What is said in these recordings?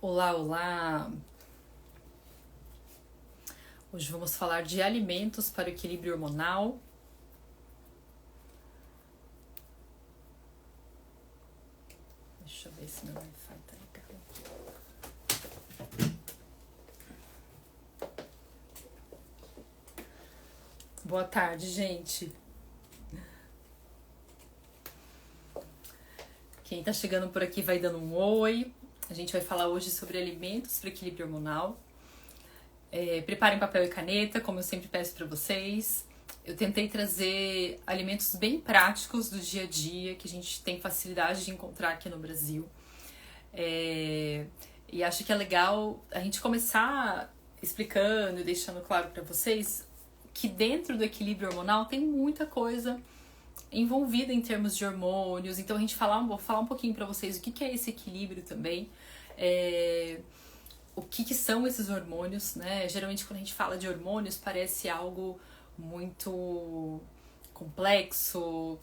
Olá, olá! Hoje vamos falar de alimentos para o equilíbrio hormonal. Deixa eu ver se meu Wi-Fi tá ligado. Boa tarde, gente! Quem tá chegando por aqui vai dando um oi. A gente vai falar hoje sobre alimentos para o equilíbrio hormonal. Preparem papel e caneta, como eu sempre peço para vocês. Eu tentei trazer alimentos bem práticos do dia a dia, que a gente tem facilidade de encontrar aqui no Brasil. E acho que é legal a gente começar explicando e deixando claro para vocês que dentro do equilíbrio hormonal tem muita coisa envolvida em termos de hormônios. Então vou falar um pouquinho para vocês o que é esse equilíbrio também. O que são esses hormônios, né? Geralmente quando a gente fala de hormônios parece algo muito complexo,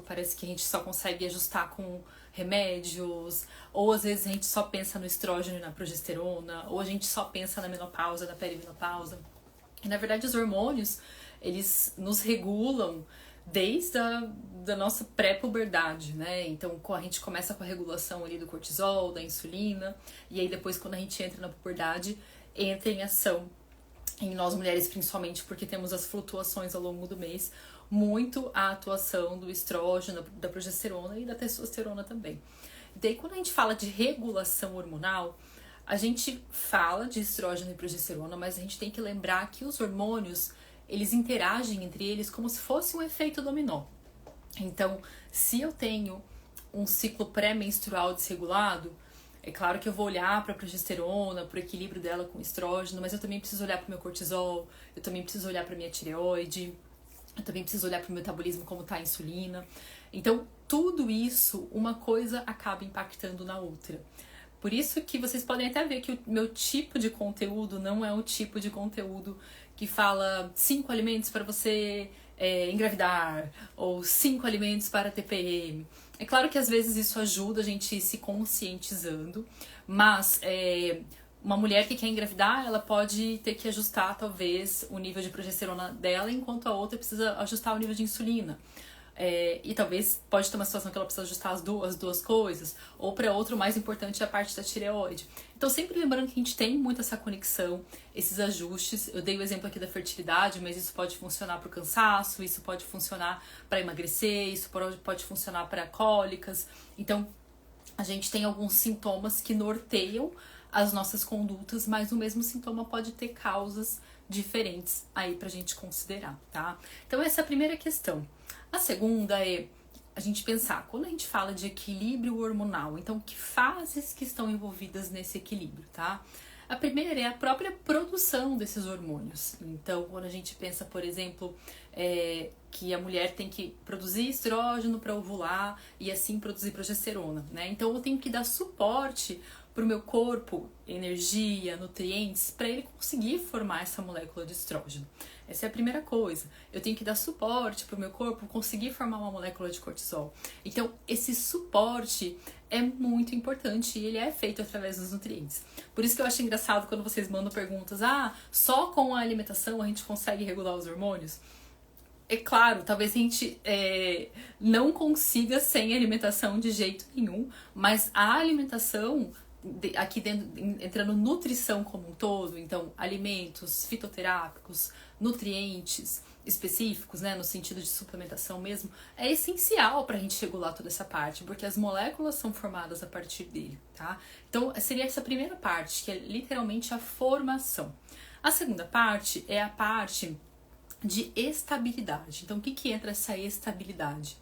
parece que a gente só consegue ajustar com remédios, ou às vezes a gente só pensa no estrógeno e na progesterona, ou a gente só pensa na menopausa, na perimenopausa. E na verdade os hormônios, eles nos regulam desde da nossa pré-puberdade, né? Então a gente começa com a regulação ali do cortisol, da insulina, e aí depois quando a gente entra na puberdade, entra em ação, em nós mulheres principalmente, porque temos as flutuações ao longo do mês, muito a atuação do estrógeno, da progesterona e da testosterona também. E daí quando a gente fala de regulação hormonal, a gente fala de estrógeno e progesterona, mas a gente tem que lembrar que os hormônios, eles interagem entre eles como se fosse um efeito dominó. Então, se eu tenho um ciclo pré-menstrual desregulado, é claro que eu vou olhar para a progesterona, para o equilíbrio dela com o estrógeno, mas eu também preciso olhar para o meu cortisol, eu também preciso olhar para a minha tireoide, eu também preciso olhar para o metabolismo, como está a insulina. Então, tudo isso, uma coisa acaba impactando na outra. Por isso que vocês podem até ver que o meu tipo de conteúdo não é o tipo de conteúdo que fala 5 alimentos para você engravidar, ou 5 alimentos para TPM. É claro que às vezes isso ajuda a gente se conscientizando, mas uma mulher que quer engravidar, ela pode ter que ajustar talvez o nível de progesterona dela, enquanto a outra precisa ajustar o nível de insulina. E talvez pode ter uma situação que ela precisa ajustar as duas coisas, ou para outra o mais importante é a parte da tireoide. Então sempre lembrando que a gente tem muito essa conexão, esses ajustes. Eu dei o exemplo aqui da fertilidade, mas isso pode funcionar para o cansaço, isso pode funcionar para emagrecer, isso pode funcionar para cólicas. Então a gente tem alguns sintomas que norteiam as nossas condutas, mas o mesmo sintoma pode ter causas diferentes aí pra gente considerar, tá? Então essa é a primeira questão. A segunda é a gente pensar, quando a gente fala de equilíbrio hormonal, então que fases que estão envolvidas nesse equilíbrio, tá? A primeira é a própria produção desses hormônios. Então, quando a gente pensa, por exemplo, que a mulher tem que produzir estrógeno para ovular e assim produzir progesterona, né? Então, eu tenho que dar suporte para o meu corpo, energia, nutrientes, para ele conseguir formar essa molécula de estrógeno. Essa é a primeira coisa. Eu tenho que dar suporte para o meu corpo conseguir formar uma molécula de cortisol. Então, esse suporte é muito importante e ele é feito através dos nutrientes. Por isso que eu acho engraçado quando vocês mandam perguntas, só com a alimentação a gente consegue regular os hormônios? É claro, talvez a gente não consiga sem alimentação de jeito nenhum, mas a alimentação, aqui dentro, entrando nutrição como um todo, então alimentos fitoterápicos, nutrientes específicos, né, no sentido de suplementação mesmo, é essencial para a gente regular toda essa parte, porque as moléculas são formadas a partir dele, tá? Então seria essa primeira parte, que é literalmente a formação. A segunda parte é a parte de estabilidade. Então o que entra essa estabilidade?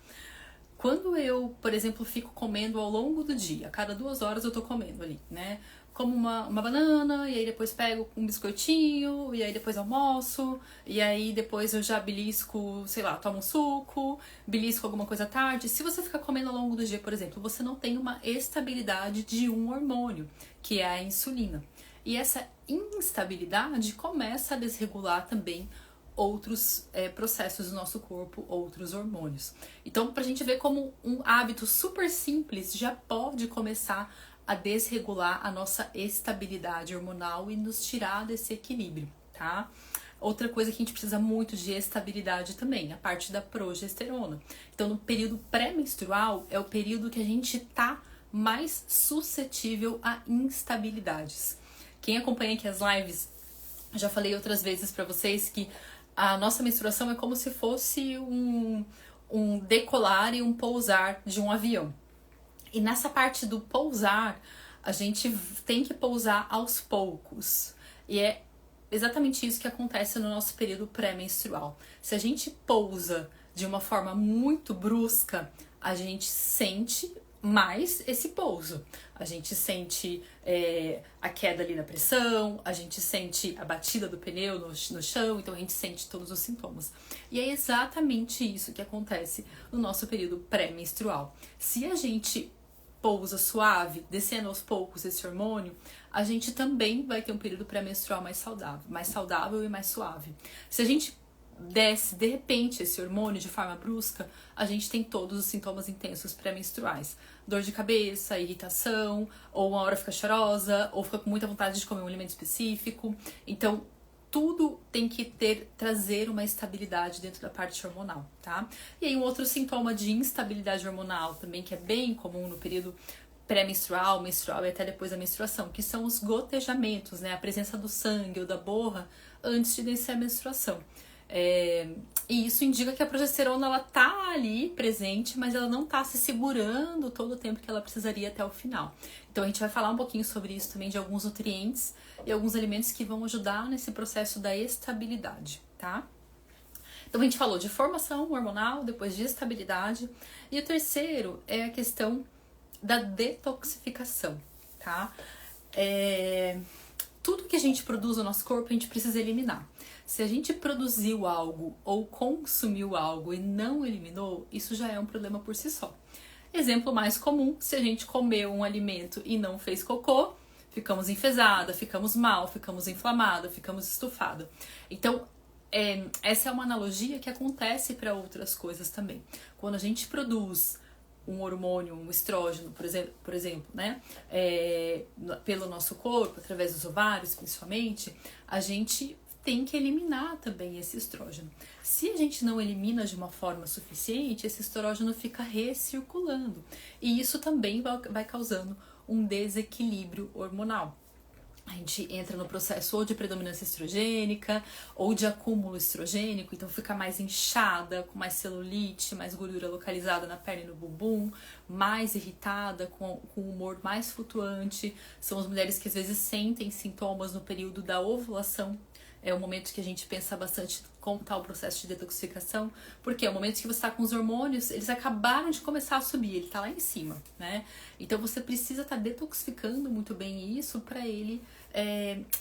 Quando eu, por exemplo, fico comendo ao longo do dia, a cada 2 horas eu tô comendo ali, né? Como uma banana, e aí depois pego um biscoitinho, e aí depois almoço, e aí depois eu já belisco, sei lá, tomo um suco, belisco alguma coisa à tarde. Se você ficar comendo ao longo do dia, por exemplo, você não tem uma estabilidade de um hormônio, que é a insulina. E essa instabilidade começa a desregular também outros processos do nosso corpo, outros hormônios. Então, pra gente ver como um hábito super simples já pode começar a desregular a nossa estabilidade hormonal e nos tirar desse equilíbrio, tá? Outra coisa que a gente precisa muito de estabilidade também, a parte da progesterona. Então, no período pré-menstrual é o período que a gente tá mais suscetível a instabilidades. Quem acompanha aqui as lives, já falei outras vezes pra vocês que a nossa menstruação é como se fosse um decolar e um pousar de um avião. E nessa parte do pousar, a gente tem que pousar aos poucos. E é exatamente isso que acontece no nosso período pré-menstrual. Se a gente pousa de uma forma muito brusca, a gente sente mais esse pouso. A gente sente a queda ali na pressão, a gente sente a batida do pneu no chão, então a gente sente todos os sintomas. E é exatamente isso que acontece no nosso período pré-menstrual. Se a gente pousa suave, descendo aos poucos esse hormônio, a gente também vai ter um período pré-menstrual mais saudável e mais suave. Se a gente desce de repente esse hormônio de forma brusca, a gente tem todos os sintomas intensos pré-menstruais. Dor de cabeça, irritação, ou uma hora fica chorosa, ou fica com muita vontade de comer um alimento específico. Então, tudo tem que trazer uma estabilidade dentro da parte hormonal, tá? E aí um outro sintoma de instabilidade hormonal também, que é bem comum no período pré-menstrual, menstrual e até depois da menstruação, que são os gotejamentos, né? A presença do sangue ou da borra antes de descer a menstruação. E isso indica que a progesterona ela tá ali presente, mas ela não tá se segurando todo o tempo que ela precisaria até o final. Então a gente vai falar um pouquinho sobre isso também, de alguns nutrientes e alguns alimentos que vão ajudar nesse processo da estabilidade, tá? Então a gente falou de formação hormonal, depois de estabilidade, e o terceiro é a questão da detoxificação, tá? Tudo que a gente produz no nosso corpo a gente precisa eliminar. Se a gente produziu algo ou consumiu algo e não eliminou, isso já é um problema por si só. Exemplo mais comum, se a gente comeu um alimento e não fez cocô, ficamos enfesada, ficamos mal, ficamos inflamada, ficamos estufada. Então, essa é uma analogia que acontece para outras coisas também. Quando a gente produz um hormônio, um estrógeno, por exemplo, né, pelo nosso corpo, através dos ovários principalmente, a gente tem que eliminar também esse estrógeno. Se a gente não elimina de uma forma suficiente, esse estrógeno fica recirculando. E isso também vai causando um desequilíbrio hormonal. A gente entra no processo ou de predominância estrogênica ou de acúmulo estrogênico, então fica mais inchada, com mais celulite, mais gordura localizada na perna e no bumbum, mais irritada, com o humor mais flutuante. São as mulheres que às vezes sentem sintomas no período da ovulação. É o momento que a gente pensa bastante como está o processo de detoxificação, porque é o momento que você está com os hormônios, eles acabaram de começar a subir, ele está lá em cima, né? Então você precisa estar detoxificando muito bem isso para ele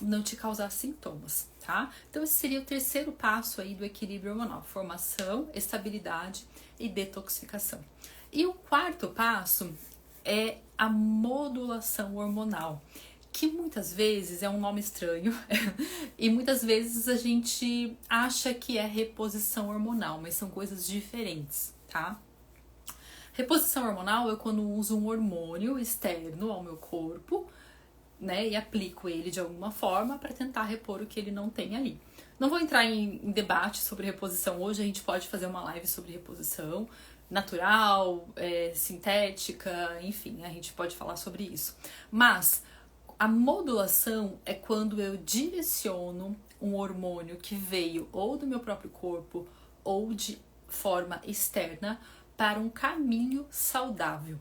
não te causar sintomas, tá? Então esse seria o terceiro passo aí do equilíbrio hormonal: formação, estabilidade e detoxificação. E o quarto passo é a modulação hormonal, que muitas vezes é um nome estranho e muitas vezes a gente acha que é reposição hormonal, mas são coisas diferentes, tá? Reposição hormonal é quando uso um hormônio externo ao meu corpo, né, e aplico ele de alguma forma para tentar repor o que ele não tem ali. Não vou entrar em debate sobre reposição hoje, a gente pode fazer uma live sobre reposição natural, sintética, enfim, a gente pode falar sobre isso. Mas a modulação é quando eu direciono um hormônio que veio ou do meu próprio corpo ou de forma externa para um caminho saudável.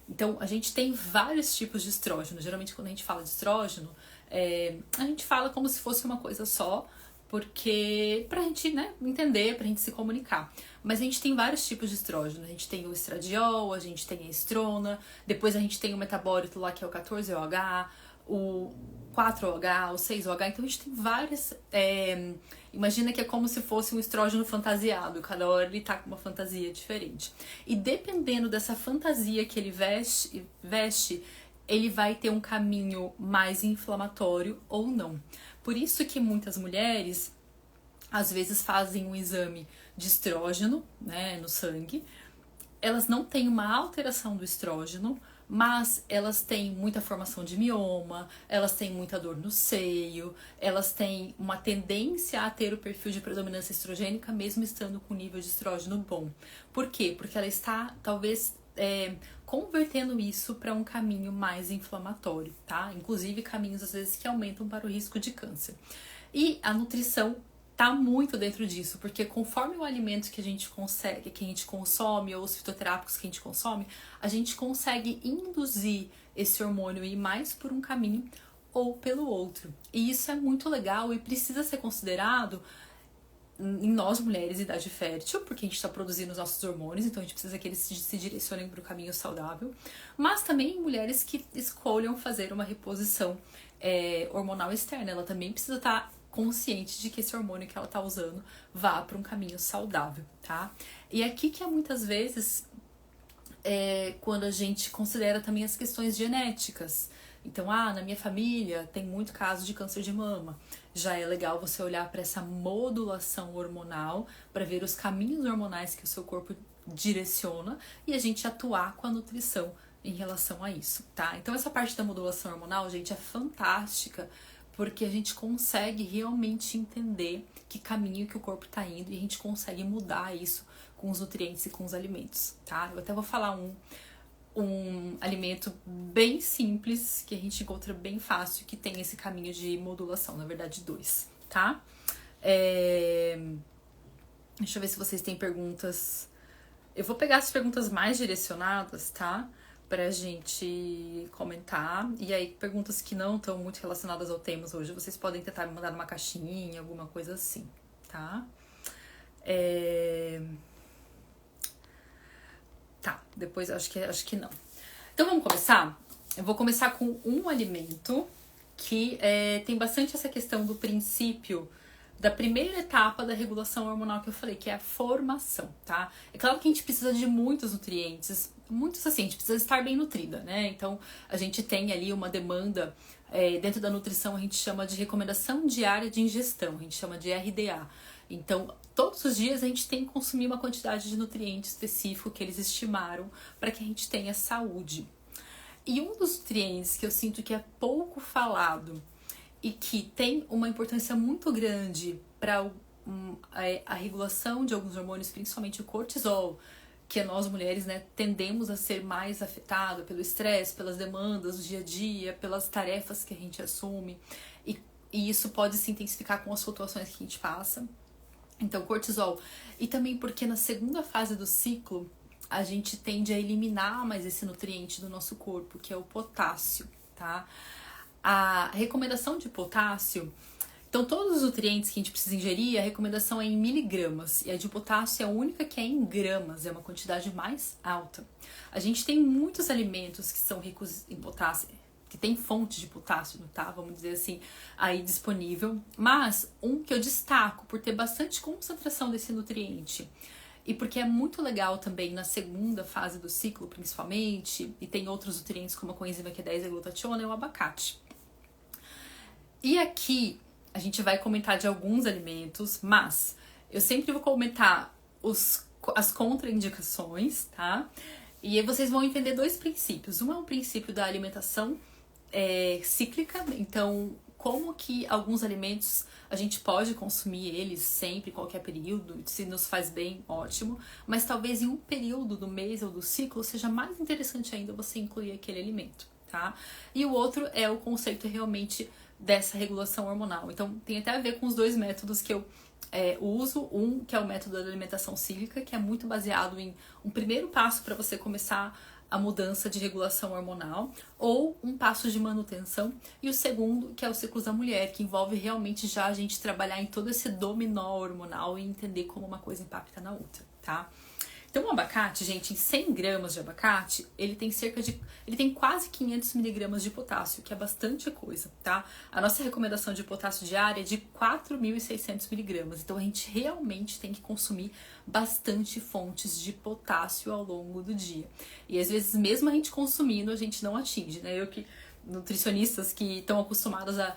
Então, a gente tem vários tipos de estrógeno. Geralmente, quando a gente fala de estrógeno, a gente fala como se fosse uma coisa só, porque pra gente, né, entender, pra gente se comunicar. Mas a gente tem vários tipos de estrógeno. A gente tem o estradiol, a gente tem a estrona, depois a gente tem o metabólito lá que é o 14-OH, o 4-OH, o 6-OH, então a gente tem várias. Imagina que é como se fosse um estrógeno fantasiado, cada hora ele tá com uma fantasia diferente. E dependendo dessa fantasia que ele veste, ele vai ter um caminho mais inflamatório ou não. Por isso que muitas mulheres às vezes fazem um exame de estrógeno, né, no sangue. Elas não têm uma alteração do estrógeno, mas elas têm muita formação de mioma, elas têm muita dor no seio, elas têm uma tendência a ter o perfil de predominância estrogênica, mesmo estando com nível de estrógeno bom. Por quê? Porque ela está, talvez, convertendo isso para um caminho mais inflamatório, tá? Inclusive caminhos, às vezes, que aumentam para o risco de câncer. E a nutrição tá muito dentro disso, porque conforme o alimento que a gente consegue, que a gente consome, ou os fitoterápicos que a gente consome, a gente consegue induzir esse hormônio ir mais por um caminho ou pelo outro. E isso é muito legal e precisa ser considerado em nós mulheres em idade fértil, porque a gente está produzindo os nossos hormônios, então a gente precisa que eles se direcionem para o caminho saudável, mas também em mulheres que escolham fazer uma reposição hormonal externa, ela também precisa estar consciente de que esse hormônio que ela tá usando vá para um caminho saudável, tá? E aqui que é muitas vezes quando a gente considera também as questões genéticas. Então, na minha família tem muito caso de câncer de mama. Já é legal você olhar para essa modulação hormonal, para ver os caminhos hormonais que o seu corpo direciona e a gente atuar com a nutrição em relação a isso, tá? Então, essa parte da modulação hormonal, gente, é fantástica, porque a gente consegue realmente entender que caminho que o corpo está indo e a gente consegue mudar isso com os nutrientes e com os alimentos, tá? Eu até vou falar um alimento bem simples, que a gente encontra bem fácil, que tem esse caminho de modulação, na verdade 2, tá? Deixa eu ver se vocês têm perguntas. Eu vou pegar as perguntas mais direcionadas, tá? Pra gente comentar. E aí, perguntas que não estão muito relacionadas ao tema hoje, vocês podem tentar me mandar numa caixinha, alguma coisa assim, tá? Tá, depois acho que não. Então vamos começar? Eu vou começar com um alimento que tem bastante essa questão do princípio da primeira etapa da regulação hormonal que eu falei, que é a formação, tá? É claro que a gente precisa de muitos nutrientes, muitos assim, a gente precisa estar bem nutrida, né? Então, a gente tem ali uma demanda, dentro da nutrição a gente chama de recomendação diária de ingestão, a gente chama de RDA. Então, todos os dias a gente tem que consumir uma quantidade de nutriente específico que eles estimaram para que a gente tenha saúde. E um dos nutrientes que eu sinto que é pouco falado e que tem uma importância muito grande para a regulação de alguns hormônios, principalmente o cortisol, que nós mulheres, né, tendemos a ser mais afetados pelo estresse, pelas demandas do dia a dia, pelas tarefas que a gente assume, e isso pode se intensificar com as flutuações que a gente passa. Então, cortisol. E também porque na segunda fase do ciclo, a gente tende a eliminar mais esse nutriente do nosso corpo, que é o potássio, tá? A recomendação de potássio, então todos os nutrientes que a gente precisa ingerir, a recomendação é em miligramas, e a de potássio é a única que é em gramas, é uma quantidade mais alta. A gente tem muitos alimentos que são ricos em potássio, que tem fonte de potássio, tá? Vamos dizer assim, aí disponível, mas um que eu destaco por ter bastante concentração desse nutriente, e porque é muito legal também na segunda fase do ciclo, principalmente, e tem outros nutrientes como a coenzima Q10 e a glutationa, é o abacate. E aqui a gente vai comentar de alguns alimentos, mas eu sempre vou comentar as contraindicações, tá? E aí vocês vão entender dois princípios. Um é o princípio da alimentação cíclica, então como que alguns alimentos a gente pode consumir eles sempre, em qualquer período, se nos faz bem, ótimo, mas talvez em um período do mês ou do ciclo seja mais interessante ainda você incluir aquele alimento, tá? E o outro é o conceito realmente dessa regulação hormonal. Então tem até a ver com os dois métodos que eu uso, um que é o método da alimentação cíclica, que é muito baseado em um primeiro passo para você começar a mudança de regulação hormonal, ou um passo de manutenção, e o segundo, que é o ciclo da mulher, que envolve realmente já a gente trabalhar em todo esse dominó hormonal e entender como uma coisa impacta na outra, tá? Então o abacate, gente, em 100 gramas de abacate, ele tem quase 500 miligramas de potássio, que é bastante coisa, tá? A nossa recomendação de potássio diária é de 4.600 miligramas, então a gente realmente tem que consumir bastante fontes de potássio ao longo do dia. E às vezes, mesmo a gente consumindo, a gente não atinge, né? Nutricionistas que estão acostumados a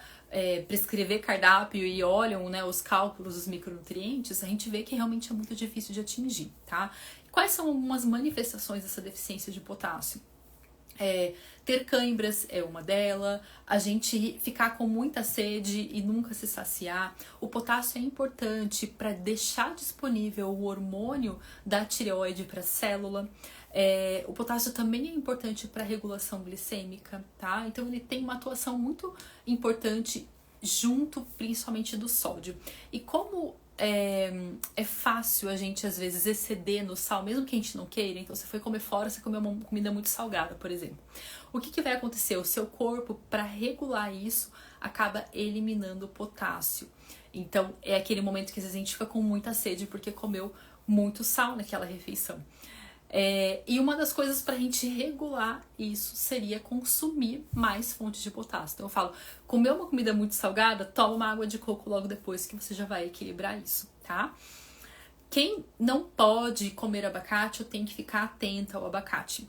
prescrever cardápio e olham, né, os cálculos dos micronutrientes, a gente vê que realmente é muito difícil de atingir, tá? Quais são algumas manifestações dessa deficiência de potássio? Ter câimbras é uma delas, a gente ficar com muita sede e nunca se saciar. O potássio é importante para deixar disponível o hormônio da tireoide para a célula. O potássio também é importante para a regulação glicêmica, tá? Então ele tem uma atuação muito importante junto principalmente do sódio. E como é fácil a gente às vezes exceder no sal, mesmo que a gente não queira. Então você foi comer fora, você comeu uma comida muito salgada, por exemplo. O que vai acontecer? O seu corpo, para regular isso, acaba eliminando o potássio. Então é aquele momento que às vezes a gente fica com muita sede porque comeu muito sal naquela refeição. E uma das coisas para a gente regular isso seria consumir mais fontes de potássio. Então eu falo, comer uma comida muito salgada, toma uma água de coco logo depois que você já vai equilibrar isso, tá? Quem não pode comer abacate, tem que ficar atenta ao abacate.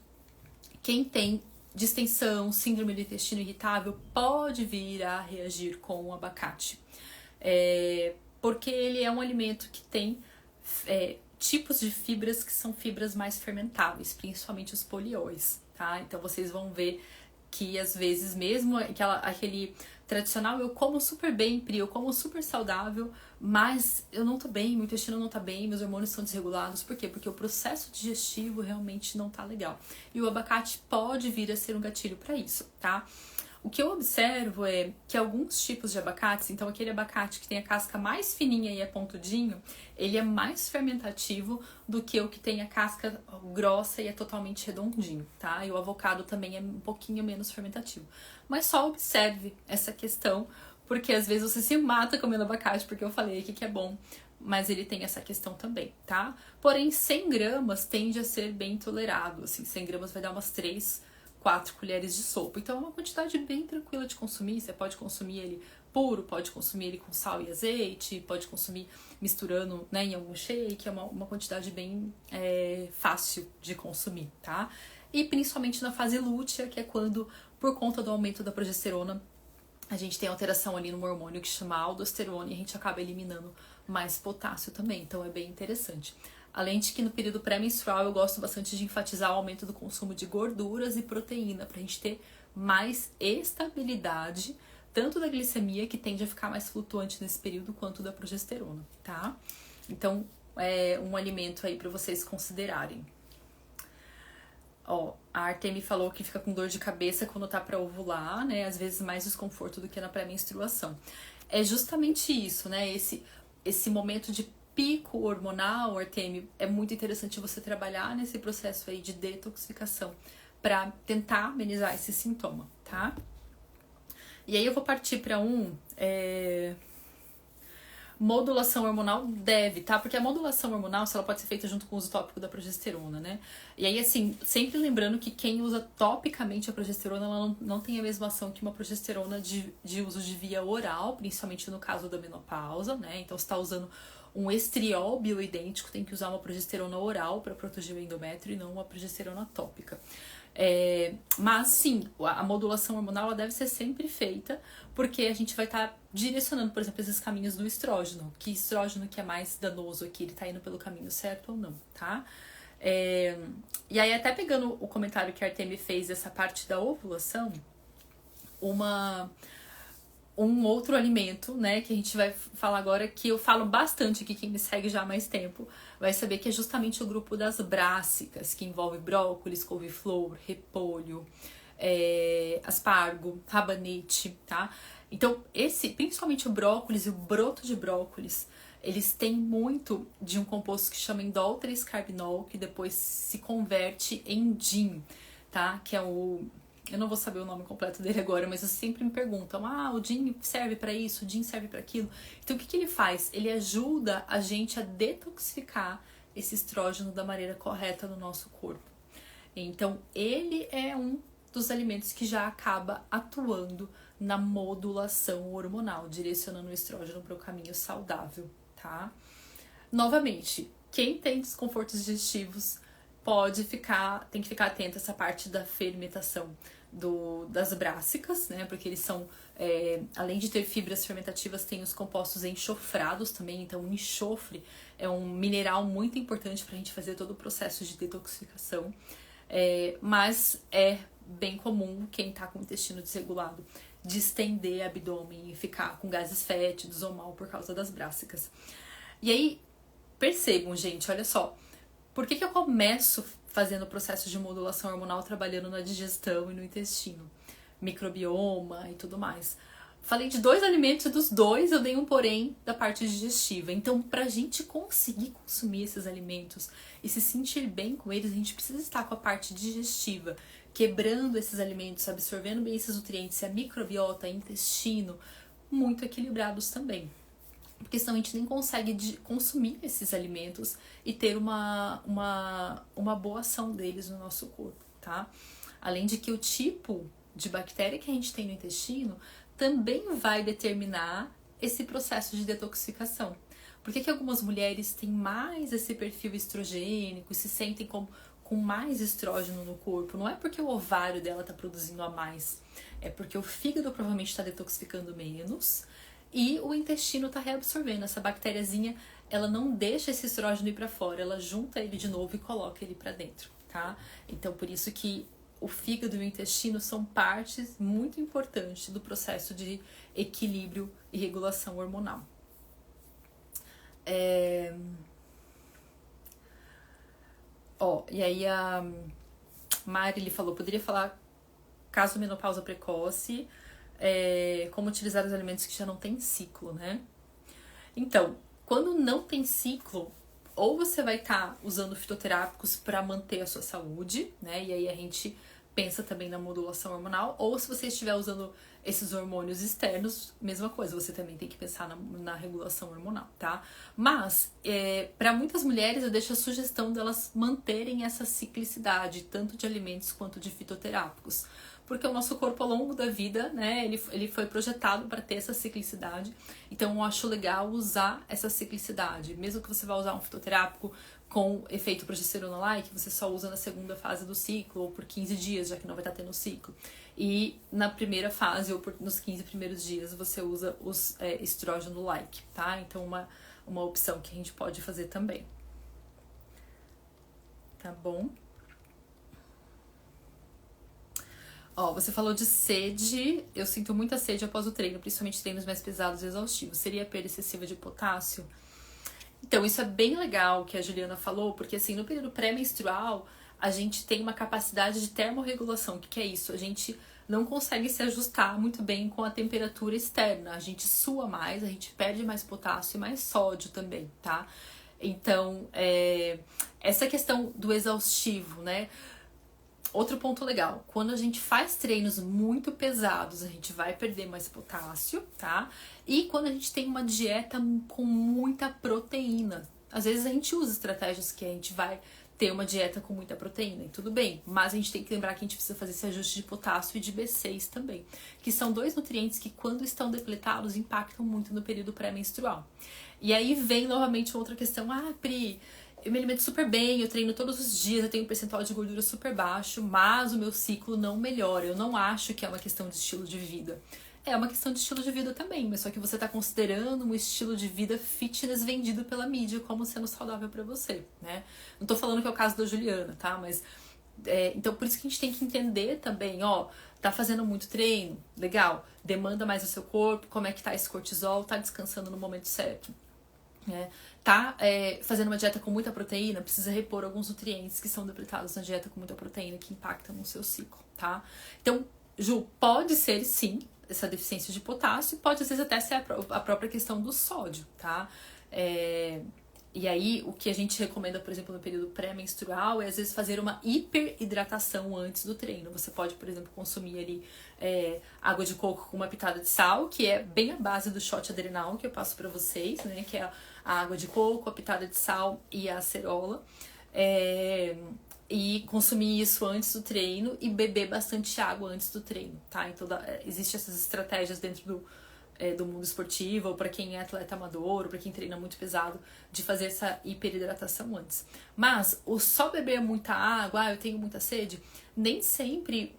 Quem tem distensão, síndrome do intestino irritável, pode vir a reagir com o abacate. Porque ele é um alimento que tem tipos de fibras que são fibras mais fermentáveis, principalmente os polióis, tá? Então vocês vão ver que às vezes mesmo aquele tradicional, eu como super bem, Pri, eu como super saudável, mas eu não tô bem, meu intestino não tá bem, meus hormônios estão desregulados. Por quê? Porque o processo digestivo realmente não tá legal. E o abacate pode vir a ser um gatilho para isso, tá? O que eu observo é que alguns tipos de abacates, então aquele abacate que tem a casca mais fininha e é pontudinho, ele é mais fermentativo do que o que tem a casca grossa e é totalmente redondinho, tá? E o avocado também é um pouquinho menos fermentativo. Mas só observe essa questão, porque às vezes você se mata comendo abacate, porque eu falei aqui que é bom, mas ele tem essa questão também, tá? Porém, 100 gramas tende a ser bem tolerado, assim, 100 gramas vai dar umas 4 colheres de sopa. Então é uma quantidade bem tranquila de consumir. Você pode consumir ele puro, pode consumir ele com sal e azeite, pode consumir misturando, né, em algum shake. É uma quantidade bem fácil de consumir, tá? E principalmente na fase lútea, que é quando, por conta do aumento da progesterona, a gente tem alteração ali no hormônio que chama aldosterona e a gente acaba eliminando mais potássio também. Então é bem interessante. Além de que no período pré-menstrual eu gosto bastante de enfatizar o aumento do consumo de gorduras e proteína, pra gente ter mais estabilidade, tanto da glicemia, que tende a ficar mais flutuante nesse período, quanto da progesterona, tá? Então, é um alimento aí pra vocês considerarem. Ó, a Artemi falou que fica com dor de cabeça quando tá pra ovular, né? Às vezes mais desconforto do que na pré-menstruação. É justamente isso, né? Esse momento de pico hormonal, Artemi, é muito interessante você trabalhar nesse processo aí de detoxificação para tentar amenizar esse sintoma, tá? E aí eu vou partir para modulação hormonal deve, tá? Porque a modulação hormonal, ela pode ser feita junto com o uso tópico da progesterona, né? E aí, assim, sempre lembrando que quem usa topicamente a progesterona, ela não tem a mesma ação que uma progesterona de uso de via oral, principalmente no caso da menopausa, né? Então, você tá usando um estriol bioidêntico, tem que usar uma progesterona oral para proteger o endométrio e não uma progesterona tópica. Mas sim, a modulação hormonal ela deve ser sempre feita, porque a gente vai estar direcionando, por exemplo, esses caminhos do estrógeno. Que estrógeno que é mais danoso aqui, ele tá indo pelo caminho certo ou não, tá? E aí, até pegando o comentário que a Artemi fez dessa parte da ovulação, um outro alimento, né, que a gente vai falar agora, que eu falo bastante aqui, quem me segue já há mais tempo, vai saber que é justamente o grupo das brássicas, que envolve brócolis, couve-flor, repolho, aspargo, rabanete, tá? Então, principalmente o brócolis e o broto de brócolis, eles têm muito de um composto que chama indol 3-carbinol, que depois se converte em DIN, tá? Que é eu não vou saber o nome completo dele agora, mas sempre me perguntam, o DIN serve para isso, o DIN serve para aquilo. Então, o que ele faz? Ele ajuda a gente a detoxificar esse estrógeno da maneira correta no nosso corpo. Então, ele é um dos alimentos que já acaba atuando na modulação hormonal, direcionando o estrógeno para o caminho saudável, tá? Novamente, quem tem desconfortos digestivos tem que ficar atento a essa parte da fermentação das brássicas, né? Porque eles são, além de ter fibras fermentativas, tem os compostos enxofrados também. Então, o enxofre é um mineral muito importante para a gente fazer todo o processo de detoxificação. Mas é bem comum quem tá com o intestino desregulado distender abdômen e ficar com gases fétidos ou mal por causa das brássicas. E aí, percebam, gente, olha só, por que eu começo fazendo o processo de modulação hormonal trabalhando na digestão e no intestino, microbioma e tudo mais? Falei de 2 alimentos e dos 2 eu dei um porém da parte digestiva. Então, pra gente conseguir consumir esses alimentos e se sentir bem com eles, a gente precisa estar com a parte digestiva, quebrando esses alimentos, absorvendo bem esses nutrientes e a microbiota, intestino, muito equilibrados também. Porque senão a gente nem consegue consumir esses alimentos e ter uma boa ação deles no nosso corpo, tá? Além de que o tipo de bactéria que a gente tem no intestino também vai determinar esse processo de detoxificação. Por que algumas mulheres têm mais esse perfil estrogênico e se sentem com mais estrógeno no corpo? Não é porque o ovário dela está produzindo a mais, é porque o fígado provavelmente está detoxificando menos e o intestino está reabsorvendo. Essa bactériazinha, ela não deixa esse estrógeno ir para fora, ela junta ele de novo e coloca ele para dentro, tá? Então, por isso que o fígado e o intestino são partes muito importantes do processo de equilíbrio e regulação hormonal. E aí a Mari falou, poderia falar caso menopausa precoce, como utilizar os alimentos que já não têm ciclo, né? Então, quando não tem ciclo, ou você vai estar usando fitoterápicos para manter a sua saúde, né? E aí a gente pensa também na modulação hormonal, ou se você estiver usando esses hormônios externos, mesma coisa, você também tem que pensar na regulação hormonal, tá? Mas, para muitas mulheres, eu deixo a sugestão delas manterem essa ciclicidade, tanto de alimentos quanto de fitoterápicos. Porque o nosso corpo, ao longo da vida, né, ele foi projetado para ter essa ciclicidade. Então, eu acho legal usar essa ciclicidade. Mesmo que você vá usar um fitoterápico com efeito progesterona-like, você só usa na segunda fase do ciclo, ou por 15 dias, já que não vai estar tendo ciclo. E na primeira fase, ou nos 15 primeiros dias, você usa os estrógeno-like, tá? Então, uma opção que a gente pode fazer também. Tá bom? Você falou de sede. Eu sinto muita sede após o treino, principalmente treinos mais pesados e exaustivos. Seria perda excessiva de potássio? Então, isso é bem legal que a Juliana falou, porque assim, no período pré-menstrual, a gente tem uma capacidade de termorregulação. O que é isso? A gente não consegue se ajustar muito bem com a temperatura externa. A gente sua mais, a gente perde mais potássio e mais sódio também, tá? Então, essa questão do exaustivo, né? Outro ponto legal, quando a gente faz treinos muito pesados, a gente vai perder mais potássio, tá? E quando a gente tem uma dieta com muita proteína, às vezes a gente usa estratégias que a gente vai ter uma dieta com muita proteína, e tudo bem, mas a gente tem que lembrar que a gente precisa fazer esse ajuste de potássio e de B6 também, que são 2 nutrientes que, quando estão depletados, impactam muito no período pré-menstrual. E aí vem novamente outra questão, Pri, eu me alimento super bem, eu treino todos os dias, eu tenho um percentual de gordura super baixo, mas o meu ciclo não melhora. Eu não acho que é uma questão de estilo de vida. É uma questão de estilo de vida também, mas só que você está considerando um estilo de vida fitness vendido pela mídia como sendo saudável para você, né? Não tô falando que é o caso da Juliana, tá? Mas, então por isso que a gente tem que entender também, tá fazendo muito treino, legal, demanda mais o seu corpo, como é que tá esse cortisol, tá descansando no momento certo. Tá fazendo uma dieta com muita proteína, precisa repor alguns nutrientes que são depletados na dieta com muita proteína, que impactam no seu ciclo, tá? Então, Ju, pode ser sim essa deficiência de potássio, pode às vezes até ser a própria questão do sódio, tá? E aí, o que a gente recomenda, por exemplo, no período pré-menstrual é às vezes fazer uma hiperidratação antes do treino. Você pode, por exemplo, consumir ali água de coco com uma pitada de sal, que é bem a base do shot adrenal que eu passo pra vocês, né? Que é a água de coco, a pitada de sal e a acerola. E consumir isso antes do treino e beber bastante água antes do treino, tá? Então, existem essas estratégias dentro do mundo esportivo, ou para quem é atleta amador, ou para quem treina muito pesado, de fazer essa hiperidratação antes. Mas o só beber muita água, eu tenho muita sede, nem sempre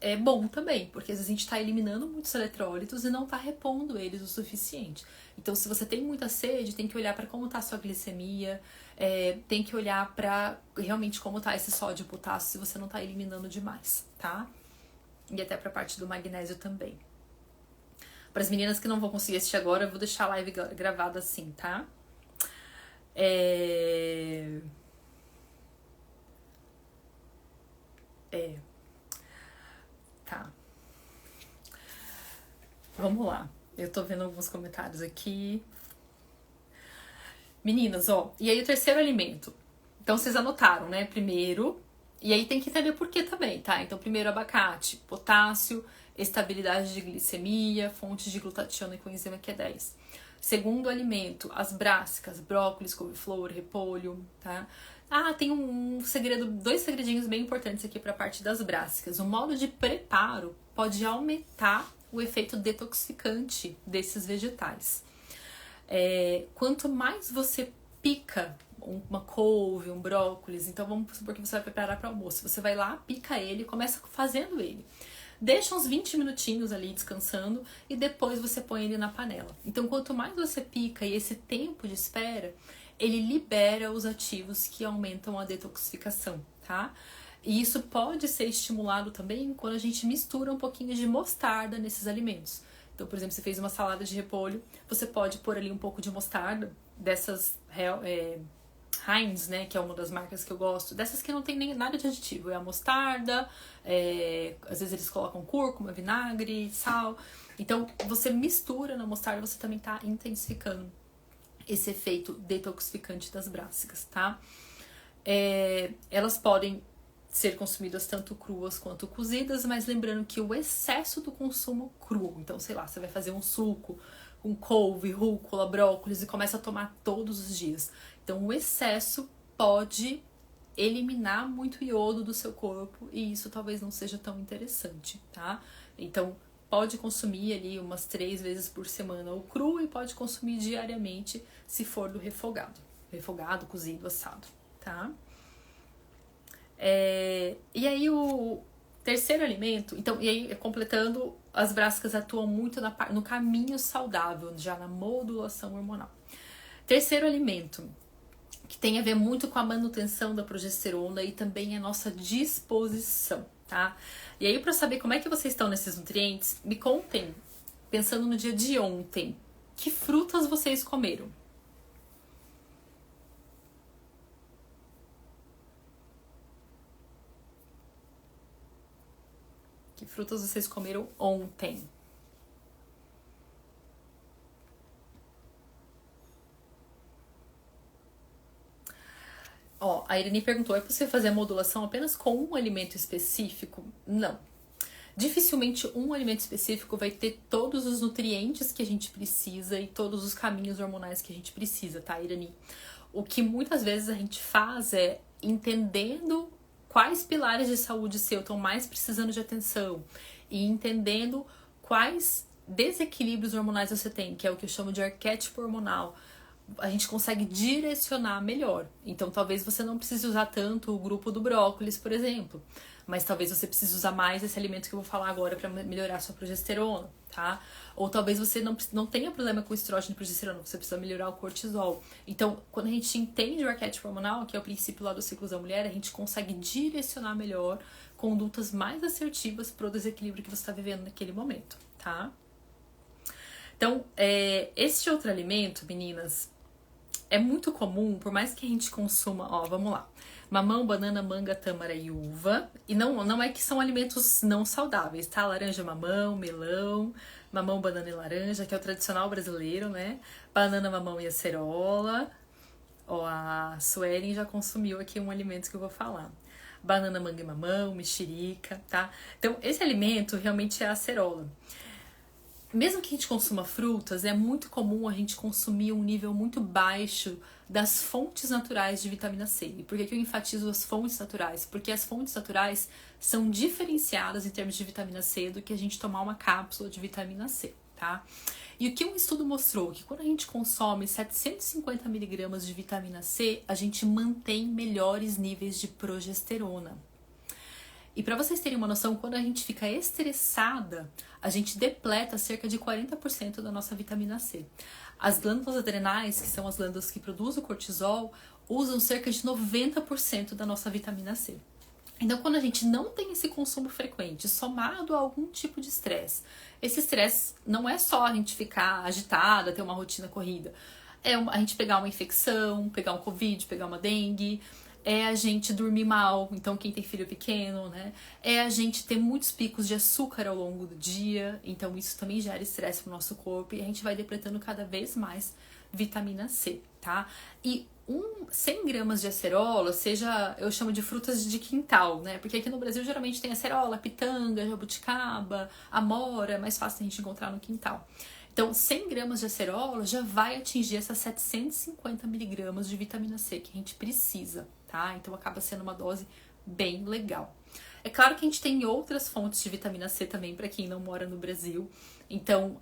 é bom também, porque às vezes a gente está eliminando muitos eletrólitos e não está repondo eles o suficiente. Então, se você tem muita sede, tem que olhar para como está a sua glicemia, tem que olhar para realmente como está esse sódio e potássio, se você não está eliminando demais, tá? E até para a parte do magnésio também. Para as meninas que não vão conseguir assistir agora, eu vou deixar a live gravada assim, tá? Tá. Vamos lá. Eu tô vendo alguns comentários aqui. Meninas, ó. E aí o terceiro alimento. Então vocês anotaram, né? Primeiro. E aí tem que entender por que também, tá? Então primeiro abacate, potássio, estabilidade de glicemia, fontes de glutationa e coenzima Q10. Segundo alimento, as brássicas, brócolis, couve-flor, repolho, tá? Ah, tem dois segredinhos bem importantes aqui para a parte das brássicas. O modo de preparo pode aumentar o efeito detoxificante desses vegetais. Quanto mais você pica uma couve, um brócolis, então vamos supor que você vai preparar para almoço, você vai lá, pica ele, começa fazendo ele. Deixa uns 20 minutinhos ali descansando e depois você põe ele na panela. Então, quanto mais você pica e esse tempo de espera, ele libera os ativos que aumentam a detoxificação, tá? E isso pode ser estimulado também quando a gente mistura um pouquinho de mostarda nesses alimentos. Então, por exemplo, você fez uma salada de repolho, você pode pôr ali um pouco de mostarda, dessas Heinz, né, que é uma das marcas que eu gosto, dessas que não tem nem nada de aditivo, é a mostarda, às vezes eles colocam cúrcuma, vinagre, sal. Então, você mistura na mostarda, você também tá intensificando esse efeito detoxificante das brássicas, tá? Elas podem ser consumidas tanto cruas quanto cozidas, mas lembrando que o excesso do consumo cru, então, sei lá, você vai fazer um suco com couve, rúcula, brócolis e começa a tomar todos os dias. Então, o excesso pode eliminar muito iodo do seu corpo e isso talvez não seja tão interessante, tá? Então, pode consumir ali umas 3 vezes por semana o cru e pode consumir diariamente se for do refogado. Refogado, cozido, assado, tá? E aí o terceiro alimento, então, e aí completando, as brássicas atuam muito no caminho saudável, já na modulação hormonal. Terceiro alimento, que tem a ver muito com a manutenção da progesterona e também a nossa disposição, tá? E aí, para saber como é que vocês estão nesses nutrientes, me contem, pensando no dia de ontem, que frutas vocês comeram? Que frutas vocês comeram ontem? Ó, a Irene perguntou, é possível fazer a modulação apenas com um alimento específico? Não. Dificilmente um alimento específico vai ter todos os nutrientes que a gente precisa e todos os caminhos hormonais que a gente precisa, tá, Irene? O que muitas vezes a gente faz é entendendo quais pilares de saúde seu estão mais precisando de atenção e entendendo quais desequilíbrios hormonais você tem, que é o que eu chamo de arquétipo hormonal, a gente consegue direcionar melhor. Então, talvez você não precise usar tanto o grupo do brócolis, por exemplo. Mas talvez você precise usar mais esse alimento que eu vou falar agora para melhorar a sua progesterona, tá? Ou talvez você não tenha problema com estrógeno e progesterona, você precisa melhorar o cortisol. Então, quando a gente entende o arquétipo hormonal, que é o princípio lá do ciclo da mulher, a gente consegue direcionar melhor condutas mais assertivas para o desequilíbrio que você está vivendo naquele momento, tá? Então, este outro alimento, meninas, é muito comum, por mais que a gente consuma, ó, vamos lá, mamão, banana, manga, tâmara e uva, e não é que são alimentos não saudáveis, tá? Laranja, mamão, melão, mamão, banana e laranja, que é o tradicional brasileiro, né? Banana, mamão e acerola, ó, a Suelen já consumiu aqui um alimento que eu vou falar. Banana, manga e mamão, mexerica, tá? Então, esse alimento realmente é a acerola. Mesmo que a gente consuma frutas, é muito comum a gente consumir um nível muito baixo das fontes naturais de vitamina C. E por que eu enfatizo as fontes naturais? Porque as fontes naturais são diferenciadas em termos de vitamina C do que a gente tomar uma cápsula de vitamina C, tá? E o que um estudo mostrou? Que quando a gente consome 750 miligramas de vitamina C, a gente mantém melhores níveis de progesterona. E para vocês terem uma noção, quando a gente fica estressada, a gente depleta cerca de 40% da nossa vitamina C. As glândulas adrenais, que são as glândulas que produzem o cortisol, usam cerca de 90% da nossa vitamina C. Então, quando a gente não tem esse consumo frequente, somado a algum tipo de estresse, esse estresse não é só a gente ficar agitada, ter uma rotina corrida. É a gente pegar uma infecção, pegar um Covid, pegar uma dengue, é a gente dormir mal, então quem tem filho pequeno, né? É a gente ter muitos picos de açúcar ao longo do dia, então isso também gera estresse pro nosso corpo e a gente vai depletando cada vez mais vitamina C, tá? E 100 gramas de acerola, seja, eu chamo de frutas de quintal, né? Porque aqui no Brasil geralmente tem acerola, pitanga, jabuticaba, amora, é mais fácil a gente encontrar no quintal. Então, 100 gramas de acerola já vai atingir essas 750 miligramas de vitamina C que a gente precisa, tá? Então, acaba sendo uma dose bem legal. É claro que a gente tem outras fontes de vitamina C também para quem não mora no Brasil. Então,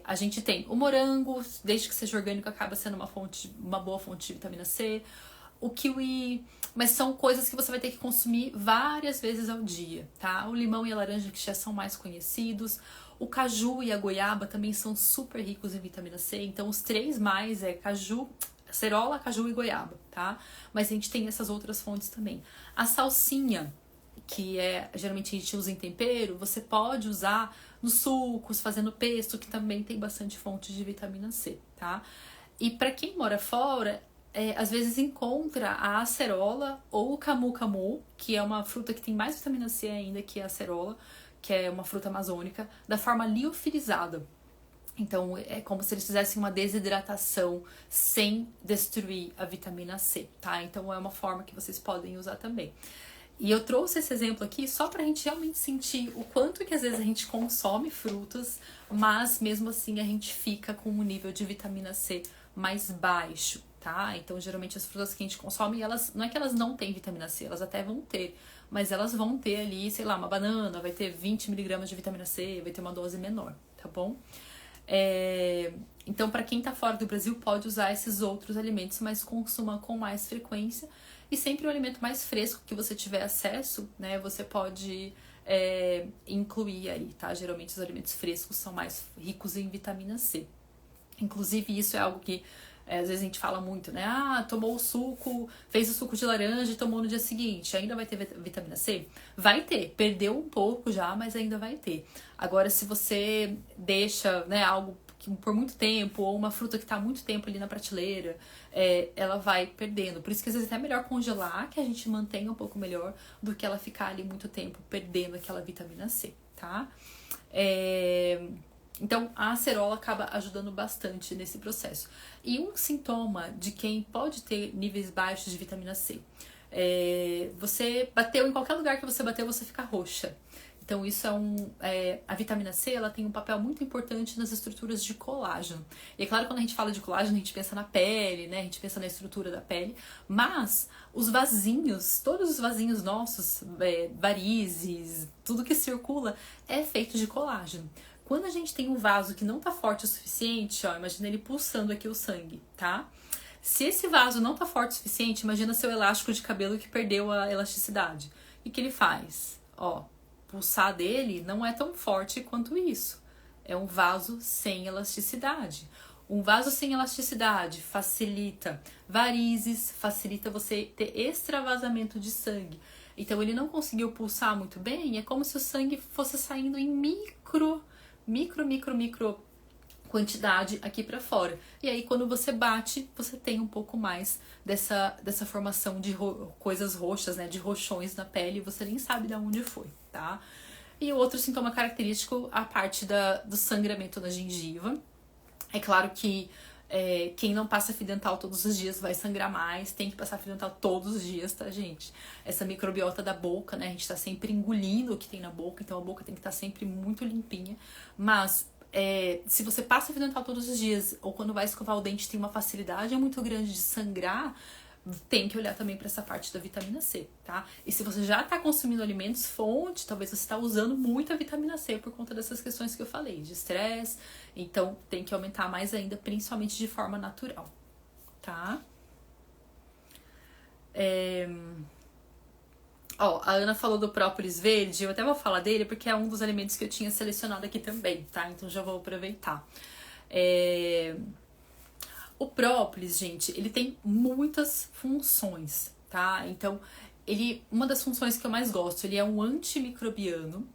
a gente tem o morango, desde que seja orgânico, acaba sendo uma boa fonte de vitamina C. O kiwi, mas são coisas que você vai ter que consumir várias vezes ao dia, tá? O limão e a laranja que já são mais conhecidos. O caju e a goiaba também são super ricos em vitamina C, então os três mais é caju, acerola, caju e goiaba, tá? Mas a gente tem essas outras fontes também. A salsinha, que geralmente a gente usa em tempero, você pode usar nos sucos, fazendo pesto, que também tem bastante fonte de vitamina C, tá? E para quem mora fora, às vezes encontra a acerola ou o camu-camu, que é uma fruta que tem mais vitamina C ainda que a acerola, que é uma fruta amazônica, da forma liofilizada. Então, é como se eles fizessem uma desidratação sem destruir a vitamina C, tá? Então, é uma forma que vocês podem usar também. E eu trouxe esse exemplo aqui só pra gente realmente sentir o quanto que às vezes a gente consome frutas, mas mesmo assim a gente fica com um nível de vitamina C mais baixo, tá? Então, geralmente as frutas que a gente consome, elas não é que elas não têm vitamina C, elas até vão ter, mas elas vão ter ali, sei lá, uma banana vai ter 20 miligramas de vitamina C, vai ter uma dose menor, tá bom? Então, para quem tá fora do Brasil, pode usar esses outros alimentos, mas consuma com mais frequência. E sempre o alimento mais fresco que você tiver acesso, né, você pode incluir aí, tá? Geralmente os alimentos frescos são mais ricos em vitamina C. Inclusive, isso é algo que às vezes a gente fala muito, né? Ah, tomou o suco, fez o suco de laranja e tomou no dia seguinte. Ainda vai ter vitamina C? Vai ter. Perdeu um pouco já, mas ainda vai ter. Agora, se você deixa, né, algo por muito tempo, ou uma fruta que está muito tempo ali na prateleira, ela vai perdendo. Por isso que às vezes é até melhor congelar, que a gente mantenha um pouco melhor, do que ela ficar ali muito tempo perdendo aquela vitamina C, tá? Então, a acerola acaba ajudando bastante nesse processo. E um sintoma de quem pode ter níveis baixos de vitamina C. Você bateu, em qualquer lugar que você bateu, você fica roxa. Então, isso a vitamina C, ela tem um papel muito importante nas estruturas de colágeno. E é claro, quando a gente fala de colágeno, a gente pensa na pele, né? A gente pensa na estrutura da pele. Mas os vasinhos, todos os vasinhos nossos, varizes, tudo que circula, é feito de colágeno. Quando a gente tem um vaso que não tá forte o suficiente, ó, imagina ele pulsando aqui o sangue, tá? Se esse vaso não tá forte o suficiente, imagina seu elástico de cabelo que perdeu a elasticidade. O que ele faz? Ó, pulsar dele não é tão forte quanto isso. É um vaso sem elasticidade. Um vaso sem elasticidade facilita varizes, facilita você ter extravasamento de sangue. Então ele não conseguiu pulsar muito bem, é como se o sangue fosse saindo em micro quantidade aqui pra fora. E aí quando você bate, você tem um pouco mais dessa formação de coisas roxas, né, de roxões na pele, e você nem sabe de onde foi, tá? E o outro sintoma característico, a parte do sangramento na gengiva. É claro que quem não passa fio dental todos os dias vai sangrar mais, tem que passar fio dental todos os dias, tá, gente? Essa microbiota da boca, né, a gente tá sempre engolindo o que tem na boca, então a boca tem que estar sempre muito limpinha, mas se você passa fio dental todos os dias, ou quando vai escovar o dente tem uma facilidade muito grande de sangrar, tem que olhar também para essa parte da vitamina C, tá? E se você já tá consumindo alimentos fonte, talvez você tá usando muita vitamina C por conta dessas questões que eu falei, de estresse, então tem que aumentar mais ainda, principalmente de forma natural, tá? Ó, a Ana falou do própolis verde, eu até vou falar dele porque é um dos alimentos que eu tinha selecionado aqui também, tá? Então já vou aproveitar. O própolis, gente, ele tem muitas funções, tá? Então, uma das funções que eu mais gosto, ele é um antimicrobiano.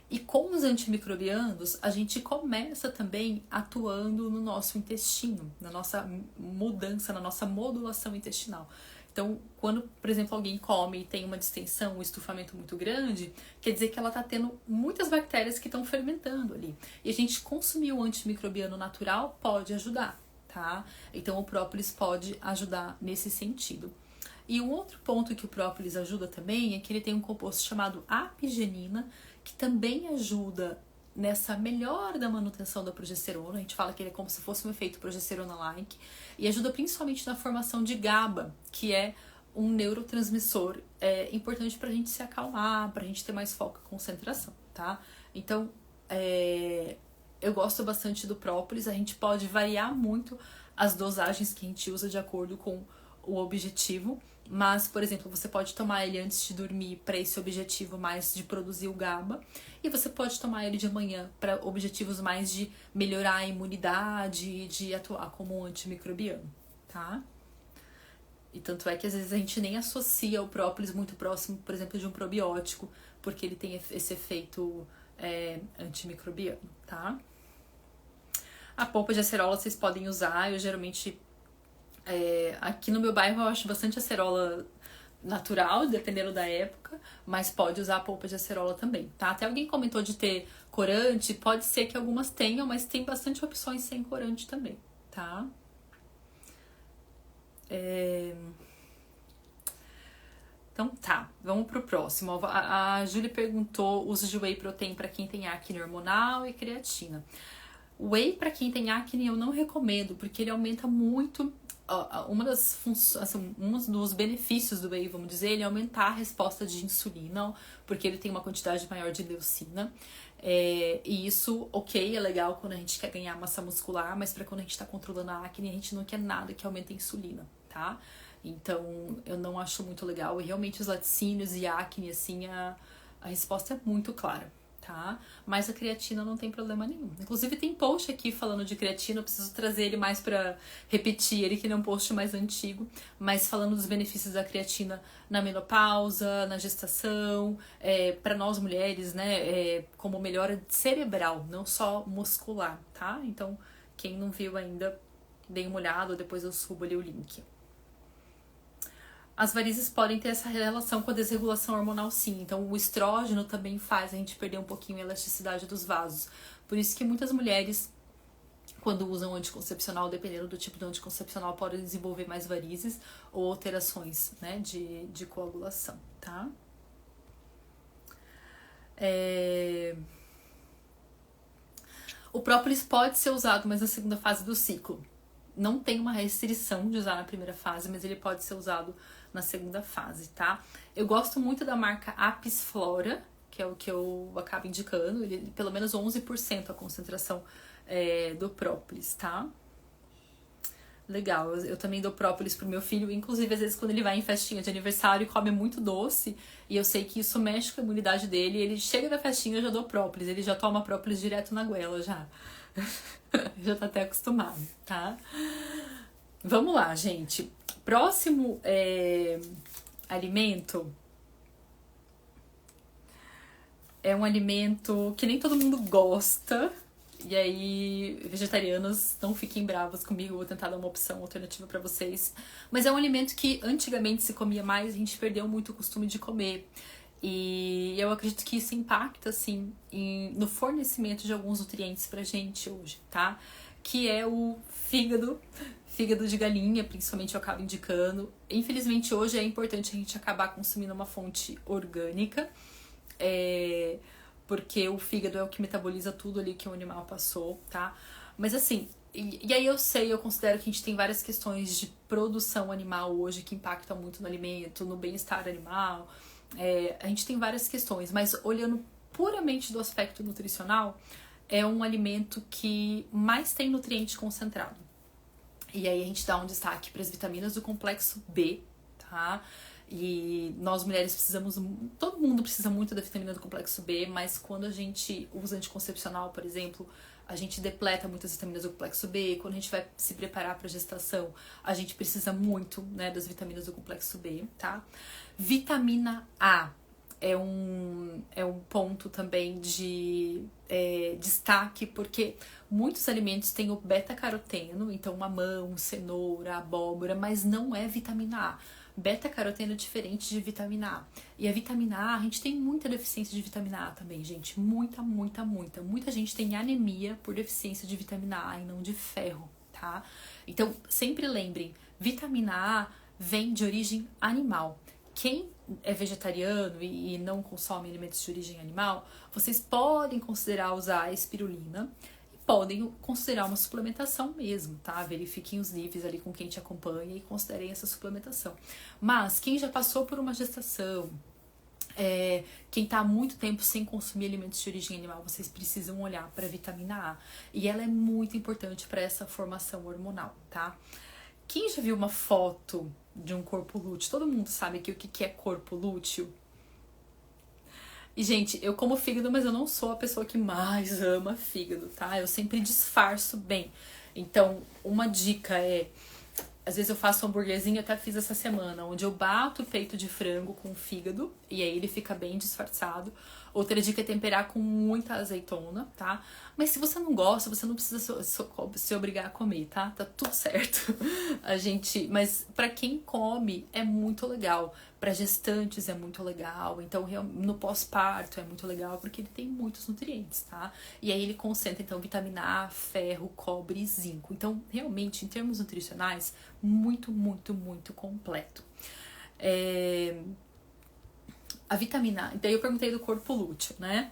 E com os antimicrobianos, a gente começa também atuando no nosso intestino, na nossa mudança, na nossa modulação intestinal. Então, quando, por exemplo, alguém come e tem uma distensão, um estufamento muito grande, quer dizer que ela está tendo muitas bactérias que estão fermentando ali. E a gente consumir o antimicrobiano natural pode ajudar, tá? Então, o própolis pode ajudar nesse sentido. E um outro ponto que o própolis ajuda também é que ele tem um composto chamado apigenina, que também ajuda nessa melhora da manutenção da progesterona. A gente fala que ele é como se fosse um efeito progesterona-like. E ajuda principalmente na formação de GABA, que é um neurotransmissor importante pra gente se acalmar, pra gente ter mais foco e concentração, tá? Então, eu gosto bastante do própolis. A gente pode variar muito as dosagens que a gente usa de acordo com o objetivo. Mas, por exemplo, você pode tomar ele antes de dormir para esse objetivo mais de produzir o GABA. E você pode tomar ele de manhã para objetivos mais de melhorar a imunidade e de atuar como um antimicrobiano, tá? E tanto é que às vezes a gente nem associa o própolis muito próximo, por exemplo, de um probiótico, porque ele tem esse efeito antimicrobiano, tá? A polpa de acerola vocês podem usar, eu geralmente... aqui no meu bairro eu acho bastante acerola natural, dependendo da época, mas pode usar a polpa de acerola também, tá? Até alguém comentou de ter corante, pode ser que algumas tenham, mas tem bastante opções sem corante também, tá? Então tá, vamos pro próximo. A Júlia perguntou uso de whey protein para quem tem acne hormonal e creatina. Whey para quem tem acne eu não recomendo, porque ele aumenta muito. Uma das funções, assim, um dos benefícios do whey, vamos dizer, ele é aumentar a resposta de insulina, porque ele tem uma quantidade maior de leucina. E isso, ok, é legal quando a gente quer ganhar massa muscular, mas para quando a gente tá controlando a acne, a gente não quer nada que aumente a insulina, tá? Então, eu não acho muito legal. E realmente os laticínios e a acne, assim, a resposta é muito clara, tá? Mas a creatina não tem problema nenhum. Inclusive tem post aqui falando de creatina, eu preciso trazer ele mais pra repetir ele, que ele é um post mais antigo, mas falando dos benefícios da creatina na menopausa, na gestação, para nós mulheres, né, como melhora cerebral, não só muscular, tá? Então, quem não viu ainda, dê uma olhada, depois eu subo ali o link. As varizes podem ter essa relação com a desregulação hormonal, sim. Então, o estrógeno também faz a gente perder um pouquinho a elasticidade dos vasos. Por isso que muitas mulheres, quando usam anticoncepcional, dependendo do tipo de anticoncepcional, podem desenvolver mais varizes ou alterações, né, de coagulação, tá? O própolis pode ser usado, mas na segunda fase do ciclo. Não tem uma restrição de usar na primeira fase, mas ele pode ser usado na segunda fase, tá? Eu gosto muito da marca Apis Flora, que é o que eu acabo indicando. Ele pelo menos 11% a concentração do própolis, tá? Legal, eu também dou própolis pro meu filho, inclusive às vezes quando ele vai em festinha de aniversário e come muito doce, e eu sei que isso mexe com a imunidade dele, ele chega da festinha, eu já dou própolis, ele já toma própolis direto na goela já. Já tá até acostumado, tá? Vamos lá, gente. Próximo alimento é um alimento que nem todo mundo gosta. E aí, vegetarianos, não fiquem bravos comigo, eu vou tentar dar uma opção alternativa pra vocês. Mas é um alimento que antigamente se comia mais, a gente perdeu muito o costume de comer. E eu acredito que isso impacta, assim, no fornecimento de alguns nutrientes pra gente hoje, tá? Que é o fígado de galinha, principalmente eu acabo indicando. Infelizmente, hoje é importante a gente acabar consumindo uma fonte orgânica, porque o fígado é o que metaboliza tudo ali que o animal passou, tá? Mas assim, e aí eu considero que a gente tem várias questões de produção animal hoje que impactam muito no alimento, no bem-estar animal. A gente tem várias questões, mas olhando puramente do aspecto nutricional, é um alimento que mais tem nutriente concentrado. E aí a gente dá um destaque para as vitaminas do complexo B, tá? E nós mulheres precisamos, todo mundo precisa muito da vitamina do complexo B, mas quando a gente usa anticoncepcional, por exemplo, a gente depleta muitas vitaminas do complexo B. Quando a gente vai se preparar para gestação, a gente precisa muito, né, das vitaminas do complexo B, tá? Vitamina A é um ponto também de destaque, porque muitos alimentos têm o beta-caroteno, então mamão, cenoura, abóbora, mas não é vitamina A. Beta-caroteno é diferente de vitamina A. E a vitamina A, a gente tem muita deficiência de vitamina A também, gente. Muita, muita, muita. Muita gente tem anemia por deficiência de vitamina A e não de ferro, tá? Então, sempre lembrem, vitamina A vem de origem animal. Quem é vegetariano e não consome alimentos de origem animal, vocês podem considerar usar a espirulina e podem considerar uma suplementação mesmo, tá? Verifiquem os níveis ali com quem te acompanha e considerem essa suplementação. Mas quem já passou por uma gestação, quem está há muito tempo sem consumir alimentos de origem animal, vocês precisam olhar para a vitamina A. E ela é muito importante para essa formação hormonal, tá? Quem já viu uma foto de um corpo lúteo? Todo mundo sabe que o que é corpo lúteo? E, gente, eu como fígado, mas eu não sou a pessoa que mais ama fígado, tá? Eu sempre disfarço bem. Então, uma dica é... Às vezes eu faço um hambúrguerzinho, até fiz essa semana, onde eu bato o peito de frango com fígado, e aí ele fica bem disfarçado. Outra dica é temperar com muita azeitona, tá? Mas se você não gosta, você não precisa se obrigar a comer, tá? Tá tudo certo. Mas pra quem come, é muito legal. Pra gestantes é muito legal. Então, no pós-parto é muito legal, porque ele tem muitos nutrientes, tá? E aí ele concentra, então, vitamina A, ferro, cobre e zinco. Então, realmente, em termos nutricionais, muito, muito, muito completo. A vitamina A, daí eu perguntei do corpo lúteo, né?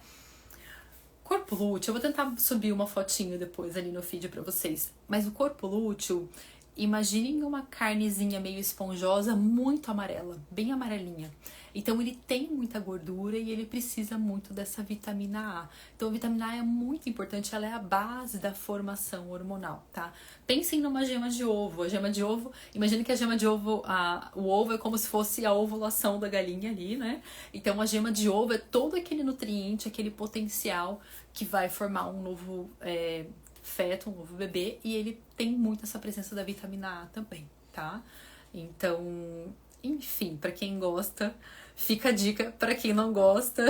Corpo lúteo, eu vou tentar subir uma fotinho depois ali no feed pra vocês. Mas o corpo lúteo, imaginem uma carnezinha meio esponjosa, muito amarela, bem amarelinha. Então ele tem muita gordura e ele precisa muito dessa vitamina A. Então a vitamina A é muito importante, ela é a base da formação hormonal, tá? Pensem numa gema de ovo. A gema de ovo, imagine que a gema de ovo, o ovo é como se fosse a ovulação da galinha ali, né? Então a gema de ovo é todo aquele nutriente, aquele potencial que vai formar um novo feto, um novo bebê, e ele tem muito essa presença da vitamina A também, tá? Então, enfim, pra quem gosta, fica a dica. Pra quem não gosta,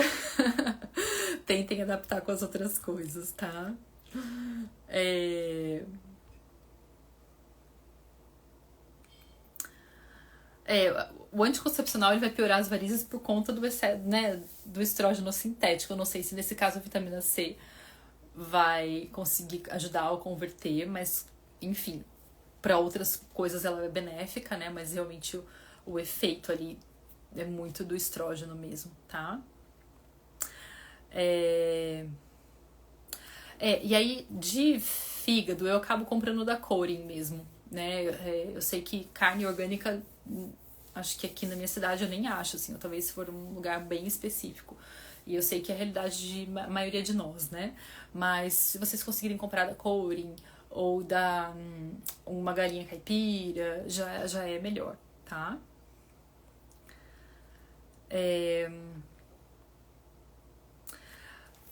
tentem adaptar com as outras coisas, tá? O anticoncepcional ele vai piorar as varizes por conta do excesso, né, do estrógeno sintético. Eu não sei se nesse caso a vitamina C vai conseguir ajudar ou converter, mas enfim, para outras coisas ela é benéfica, né? Mas realmente o efeito ali é muito do estrógeno mesmo, tá? E aí, de fígado, eu acabo comprando da Corin mesmo, né? Eu sei que carne orgânica, acho que aqui na minha cidade eu nem acho, assim, ou talvez se for um lugar bem específico. E eu sei que é a realidade de maioria de nós, né? Mas se vocês conseguirem comprar da Corin ou da uma galinha caipira, já é melhor, tá?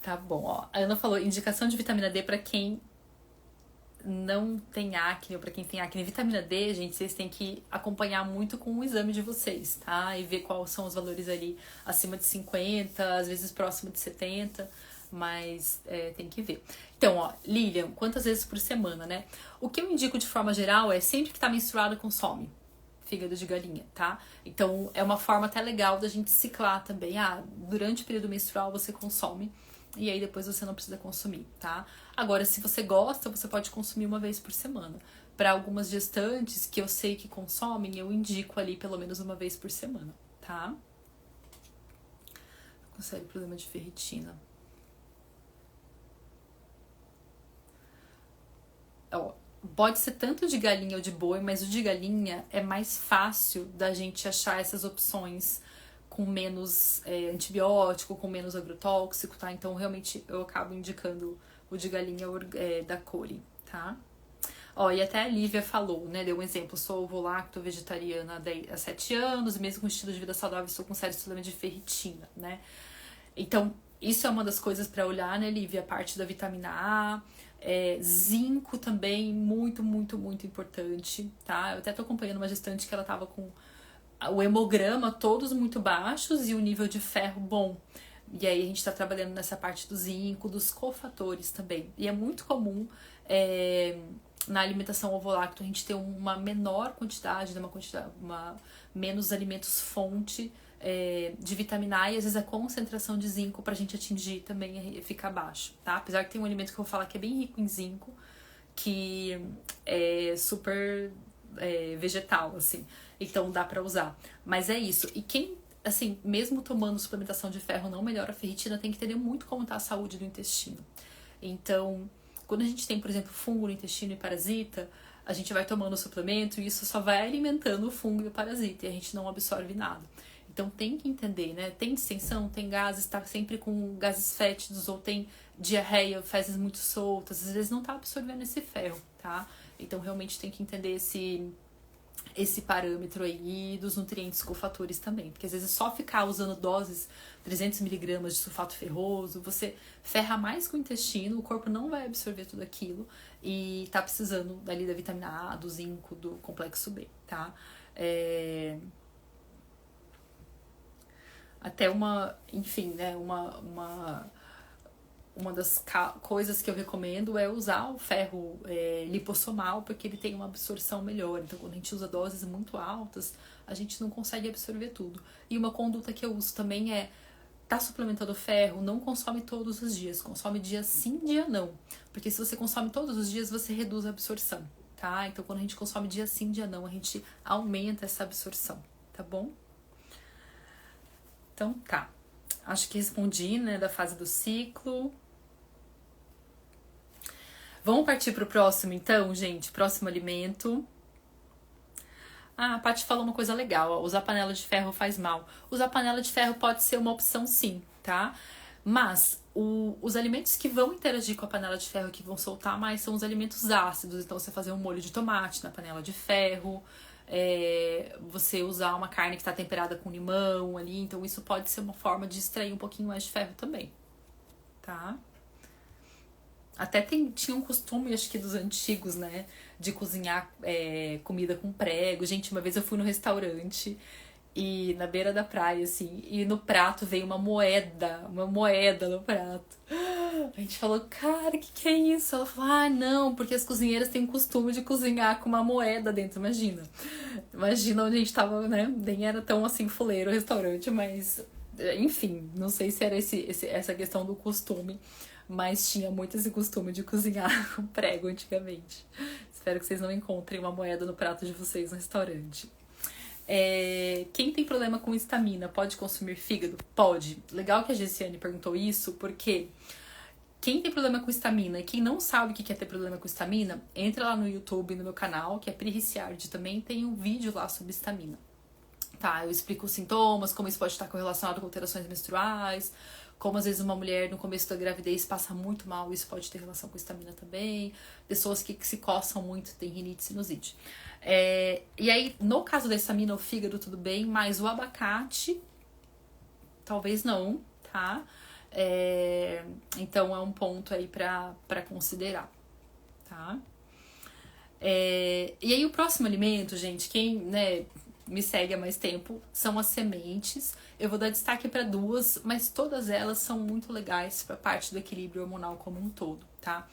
Tá bom, ó. A Ana falou, indicação de vitamina D pra quem não tem acne ou pra quem tem acne. Vitamina D, gente, vocês têm que acompanhar muito com o exame de vocês, tá? E ver quais são os valores ali acima de 50, às vezes próximo de 70, mas tem que ver. Então, ó, Lilian, quantas vezes por semana, né? O que eu indico de forma geral é sempre que tá menstruada, consome fígado de galinha, tá? Então, é uma forma até legal da gente ciclar também. Durante o período menstrual você consome e aí depois você não precisa consumir, tá? Agora, se você gosta, você pode consumir uma vez por semana. Para algumas gestantes que eu sei que consomem, eu indico ali pelo menos uma vez por semana, tá? Com sério problema de ferritina. Ó, pode ser tanto de galinha ou de boi, mas o de galinha é mais fácil da gente achar essas opções com menos antibiótico, com menos agrotóxico, tá? Então, realmente, eu acabo indicando o de galinha da Corin, tá? Ó, e até a Lívia falou, né? Deu um exemplo. Sou ovo-lacto vegetariana há 7 anos, mesmo com estilo de vida saudável, estou com sérios problemas de ferritina, né? Então, isso é uma das coisas para olhar, né, Lívia? A parte da vitamina A. Zinco também, muito, muito, muito importante, tá? Eu até tô acompanhando uma gestante que ela tava com o hemograma todos muito baixos e o nível de ferro bom. E aí a gente tá trabalhando nessa parte do zinco, dos cofatores também. E é muito comum na alimentação ovo-lacto a gente ter uma menor quantidade, menos alimentos fonte de vitamina A, e às vezes a concentração de zinco pra gente atingir também fica baixo, tá? Apesar que tem um alimento que eu vou falar que é bem rico em zinco, que é super vegetal, assim, então dá pra usar. Mas é isso. E quem, assim, mesmo tomando suplementação de ferro não melhora a ferritina, tem que entender muito como tá a saúde do intestino. Então, quando a gente tem, por exemplo, fungo no intestino e parasita, a gente vai tomando o suplemento e isso só vai alimentando o fungo e o parasita, e a gente não absorve nada. Então tem que entender, né? Tem distensão, tem gases, tá sempre com gases fétidos, ou tem diarreia, fezes muito soltas, às vezes não tá absorvendo esse ferro, tá? Então realmente tem que entender esse parâmetro aí e dos nutrientes cofatores também. Porque às vezes só ficar usando doses 300mg de sulfato ferroso, você ferra mais com o intestino, o corpo não vai absorver tudo aquilo e tá precisando dali da vitamina A, do zinco, do complexo B, tá? Até enfim, né, uma das coisas que eu recomendo é usar o ferro lipossomal, porque ele tem uma absorção melhor. Então, quando a gente usa doses muito altas, a gente não consegue absorver tudo. E uma conduta que eu uso também tá suplementando ferro, não consome todos os dias. Consome dia sim, dia não. Porque se você consome todos os dias, você reduz a absorção, tá? Então, quando a gente consome dia sim, dia não, a gente aumenta essa absorção, tá bom? Então, tá. Acho que respondi, né, da fase do ciclo. Vamos partir pro próximo, então, gente? Próximo alimento. Ah, a Paty falou uma coisa legal, ó. Usar panela de ferro faz mal. Usar panela de ferro pode ser uma opção, sim, tá? Mas os alimentos que vão interagir com a panela de ferro, que vão soltar mais, são os alimentos ácidos. Então, você fazer um molho de tomate na panela de ferro, você usar uma carne que está temperada com limão ali. Então, isso pode ser uma forma de extrair um pouquinho mais de ferro também, tá? Até tinha um costume, acho que dos antigos, né? De cozinhar comida com prego. Gente, uma vez eu fui no restaurante e na beira da praia, assim, e no prato veio uma moeda no prato. A gente falou, cara, que é isso? Ela falou, não, porque as cozinheiras têm o costume de cozinhar com uma moeda dentro, imagina. Imagina onde a gente tava, né? Nem era tão assim fuleiro o restaurante, mas enfim, não sei se era essa questão do costume. Mas tinha muito esse costume de cozinhar com prego antigamente. Espero que vocês não encontrem uma moeda no prato de vocês no restaurante. Quem tem problema com estamina pode consumir fígado? Pode. Legal que a Gessiane perguntou isso, porque quem tem problema com estamina e quem não sabe o que é ter problema com estamina, entra lá no YouTube, no meu canal, que é Pri Ricciardi, também tem um vídeo lá sobre estamina. Tá, eu explico os sintomas, como isso pode estar correlacionado com alterações menstruais, como às vezes uma mulher no começo da gravidez passa muito mal, isso pode ter relação com estamina também. Pessoas que se coçam muito, tem rinite, sinusite. E aí, no caso da estamina, o fígado tudo bem, mas o abacate, talvez não, tá? Então é um ponto aí pra considerar, tá? E aí o próximo alimento, gente, quem, né, me segue há mais tempo, são as sementes. Eu vou dar destaque para 2, mas todas elas são muito legais para parte do equilíbrio hormonal como um todo, tá?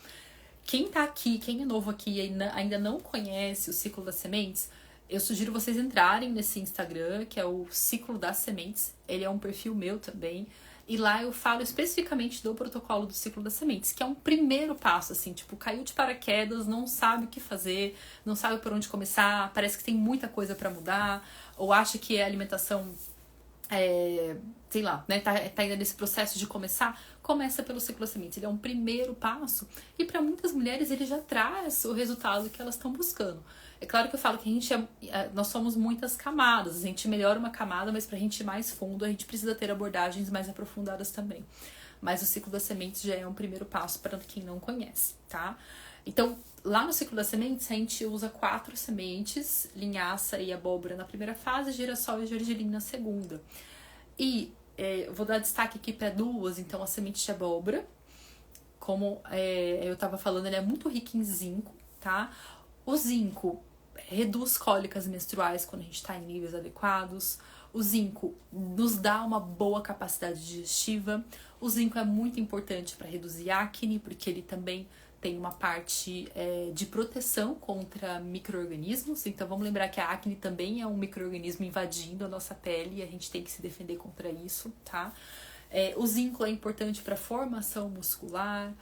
Quem tá aqui, quem é novo aqui e ainda não conhece o ciclo das sementes, eu sugiro vocês entrarem nesse Instagram, que é o Ciclo das Sementes. Ele é um perfil meu também. E lá eu falo especificamente do protocolo do ciclo das sementes, que é um primeiro passo, assim, tipo, caiu de paraquedas, não sabe o que fazer, não sabe por onde começar, parece que tem muita coisa pra mudar, ou acha que a alimentação, sei lá, né, tá ainda nesse processo de começa pelo ciclo das sementes. Ele é um primeiro passo, e pra muitas mulheres ele já traz o resultado que elas estão buscando. É claro que eu falo que nós somos muitas camadas, a gente melhora uma camada, mas pra gente ir mais fundo, a gente precisa ter abordagens mais aprofundadas também. Mas o ciclo das sementes já é um primeiro passo para quem não conhece, tá? Então, lá no ciclo das sementes, a gente usa 4 sementes, linhaça e abóbora na primeira fase, girassol e gergelim na segunda. E eu vou dar destaque aqui para 2, então a semente de abóbora, como eu estava falando, ele é muito rico em zinco, tá? O zinco reduz cólicas menstruais quando a gente está em níveis adequados. O zinco nos dá uma boa capacidade digestiva. O zinco é muito importante para reduzir acne, porque ele também tem uma parte de proteção contra micro-organismos. Então vamos lembrar que a acne também é um micro-organismo invadindo a nossa pele e a gente tem que se defender contra isso, tá? O zinco é importante para formação muscular,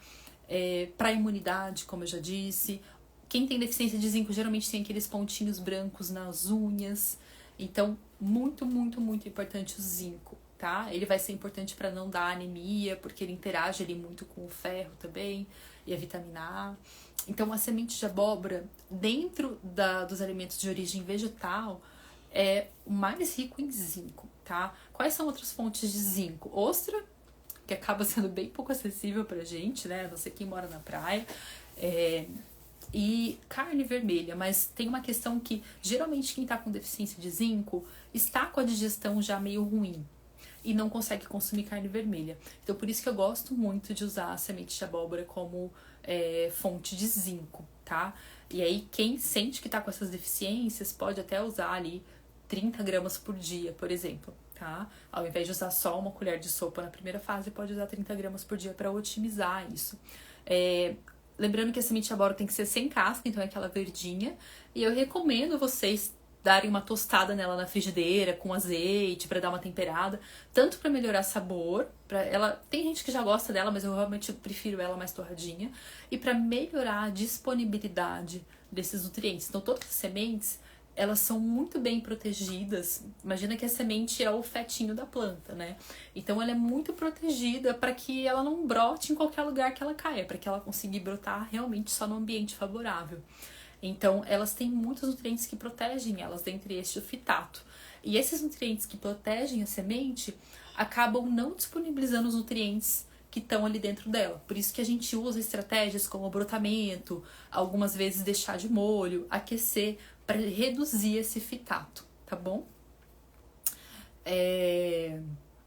para imunidade, como eu já disse. Quem tem deficiência de zinco geralmente tem aqueles pontinhos brancos nas unhas. Então, muito, muito, muito importante o zinco, tá? Ele vai ser importante para não dar anemia, porque ele interage ali muito com o ferro também e a vitamina A. Então, a semente de abóbora, dentro dos alimentos de origem vegetal, é o mais rico em zinco, tá? Quais são outras fontes de zinco? Ostra, que acaba sendo bem pouco acessível pra gente, né? A não ser quem mora na praia. E carne vermelha, mas tem uma questão que geralmente quem tá com deficiência de zinco está com a digestão já meio ruim e não consegue consumir carne vermelha. Então por isso que eu gosto muito de usar a semente de abóbora como fonte de zinco, tá? E aí quem sente que tá com essas deficiências pode até usar ali 30 gramas por dia, por exemplo, tá? Ao invés de usar só uma colher de sopa na primeira fase, pode usar 30 gramas por dia para otimizar isso. Lembrando que a semente de abóbora tem que ser sem casca, então é aquela verdinha. E eu recomendo vocês darem uma tostada nela na frigideira com azeite para dar uma temperada, tanto para melhorar sabor, tem gente que já gosta dela, mas eu realmente prefiro ela mais torradinha, e para melhorar a disponibilidade desses nutrientes. Então todas as sementes, elas são muito bem protegidas. Imagina que a semente é o fetinho da planta, né? Então ela é muito protegida para que ela não brote em qualquer lugar que ela caia, para que ela consiga brotar realmente só no ambiente favorável. Então elas têm muitos nutrientes que protegem elas, dentre estes o fitato. E esses nutrientes que protegem a semente acabam não disponibilizando os nutrientes que estão ali dentro dela. Por isso que a gente usa estratégias como brotamento, algumas vezes deixar de molho, aquecer, para reduzir esse fitato, tá bom?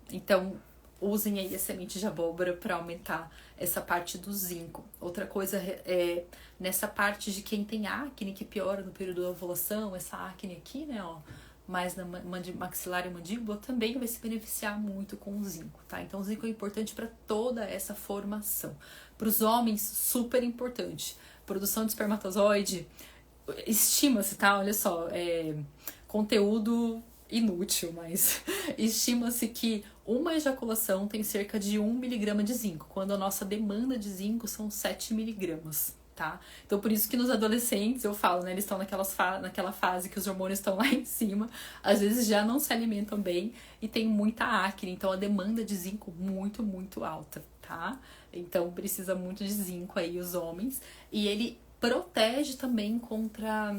Então, usem aí a semente de abóbora para aumentar essa parte do zinco. Outra coisa nessa parte de quem tem acne, que piora no período da ovulação, essa acne aqui, né, ó, mais na maxilar e mandíbula, também vai se beneficiar muito com o zinco, tá? Então, o zinco é importante para toda essa formação. Para os homens, super importante. Produção de espermatozoide, estima-se, tá? Olha só, conteúdo inútil, mas estima-se que uma ejaculação tem cerca de 1 miligrama de zinco, quando a nossa demanda de zinco são 7 miligramas, tá? Então por isso que nos adolescentes, eu falo, né, eles estão naquela fase que os hormônios estão lá em cima, às vezes já não se alimentam bem e tem muita acne, então a demanda de zinco muito, muito alta, tá? Então precisa muito de zinco aí os homens, e ele protege também contra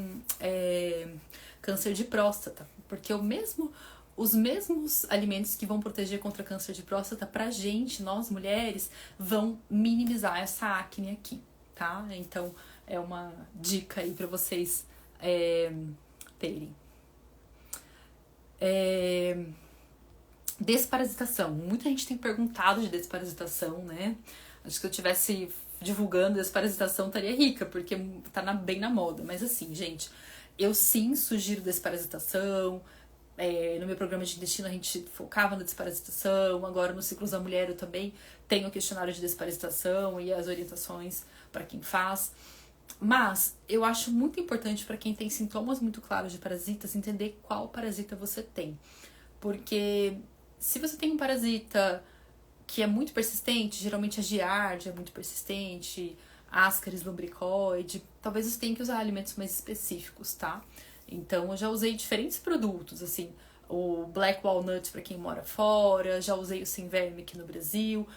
câncer de próstata, porque os mesmos alimentos que vão proteger contra câncer de próstata pra gente, nós mulheres, vão minimizar essa acne aqui, tá? Então é uma dica aí pra vocês terem. Desparasitação. Muita gente tem perguntado de desparasitação, né? Acho que se eu tivesse divulgando desparasitação estaria rica, porque tá bem na moda. Mas assim, gente, eu sim sugiro desparasitação. No meu programa de intestino a gente focava na desparasitação. Agora no Ciclos da Mulher eu também tenho o questionário de desparasitação e as orientações para quem faz. Mas eu acho muito importante para quem tem sintomas muito claros de parasitas entender qual parasita você tem. Porque se você tem um parasita que é muito persistente, geralmente a giardia é muito persistente, Ascaris lumbricoide, talvez você tenha que usar alimentos mais específicos, tá? Então eu já usei diferentes produtos, assim, o Black Walnut para quem mora fora, já usei o Sem Verme aqui no Brasil.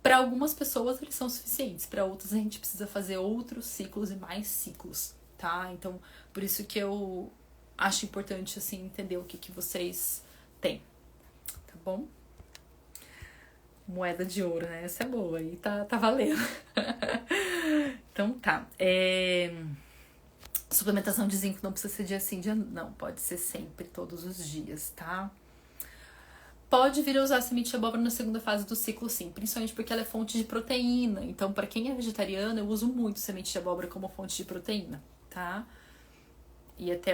Para algumas pessoas eles são suficientes, para outras a gente precisa fazer outros ciclos e mais ciclos, tá? Então por isso que eu acho importante, assim, entender o que vocês têm, tá bom? Moeda de ouro, né? Essa é boa aí, tá valendo. Então tá. Suplementação de zinco não precisa ser dia sim, dia não. Pode ser sempre, todos os dias, tá? Pode vir a usar semente de abóbora na segunda fase do ciclo, sim. Principalmente porque ela é fonte de proteína. Então, para quem é vegetariano, eu uso muito semente de abóbora como fonte de proteína, tá? E até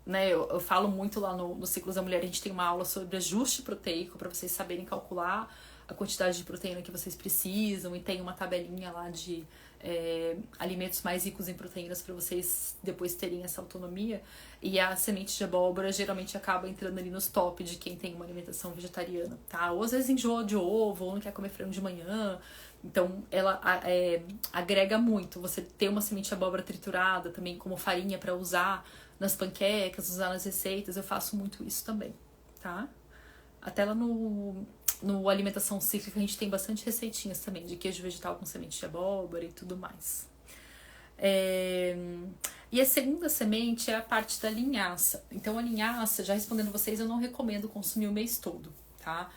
né, eu falo muito lá no Ciclos da Mulher, a gente tem uma aula sobre ajuste proteico para vocês saberem calcular a quantidade de proteína que vocês precisam, e tem uma tabelinha lá de alimentos mais ricos em proteínas para vocês depois terem essa autonomia. E a semente de abóbora geralmente acaba entrando ali nos top de quem tem uma alimentação vegetariana, tá? Ou às vezes enjoa de ovo, ou não quer comer frango de manhã. Então ela agrega muito. Você ter uma semente de abóbora triturada também como farinha para usar nas panquecas, usar nas receitas, eu faço muito isso também, tá? Até lá no Alimentação Cíclica a gente tem bastante receitinhas também de queijo vegetal com semente de abóbora e tudo mais. E a segunda semente é a parte da linhaça. Então a linhaça, já respondendo vocês, eu não recomendo consumir o mês todo, tá?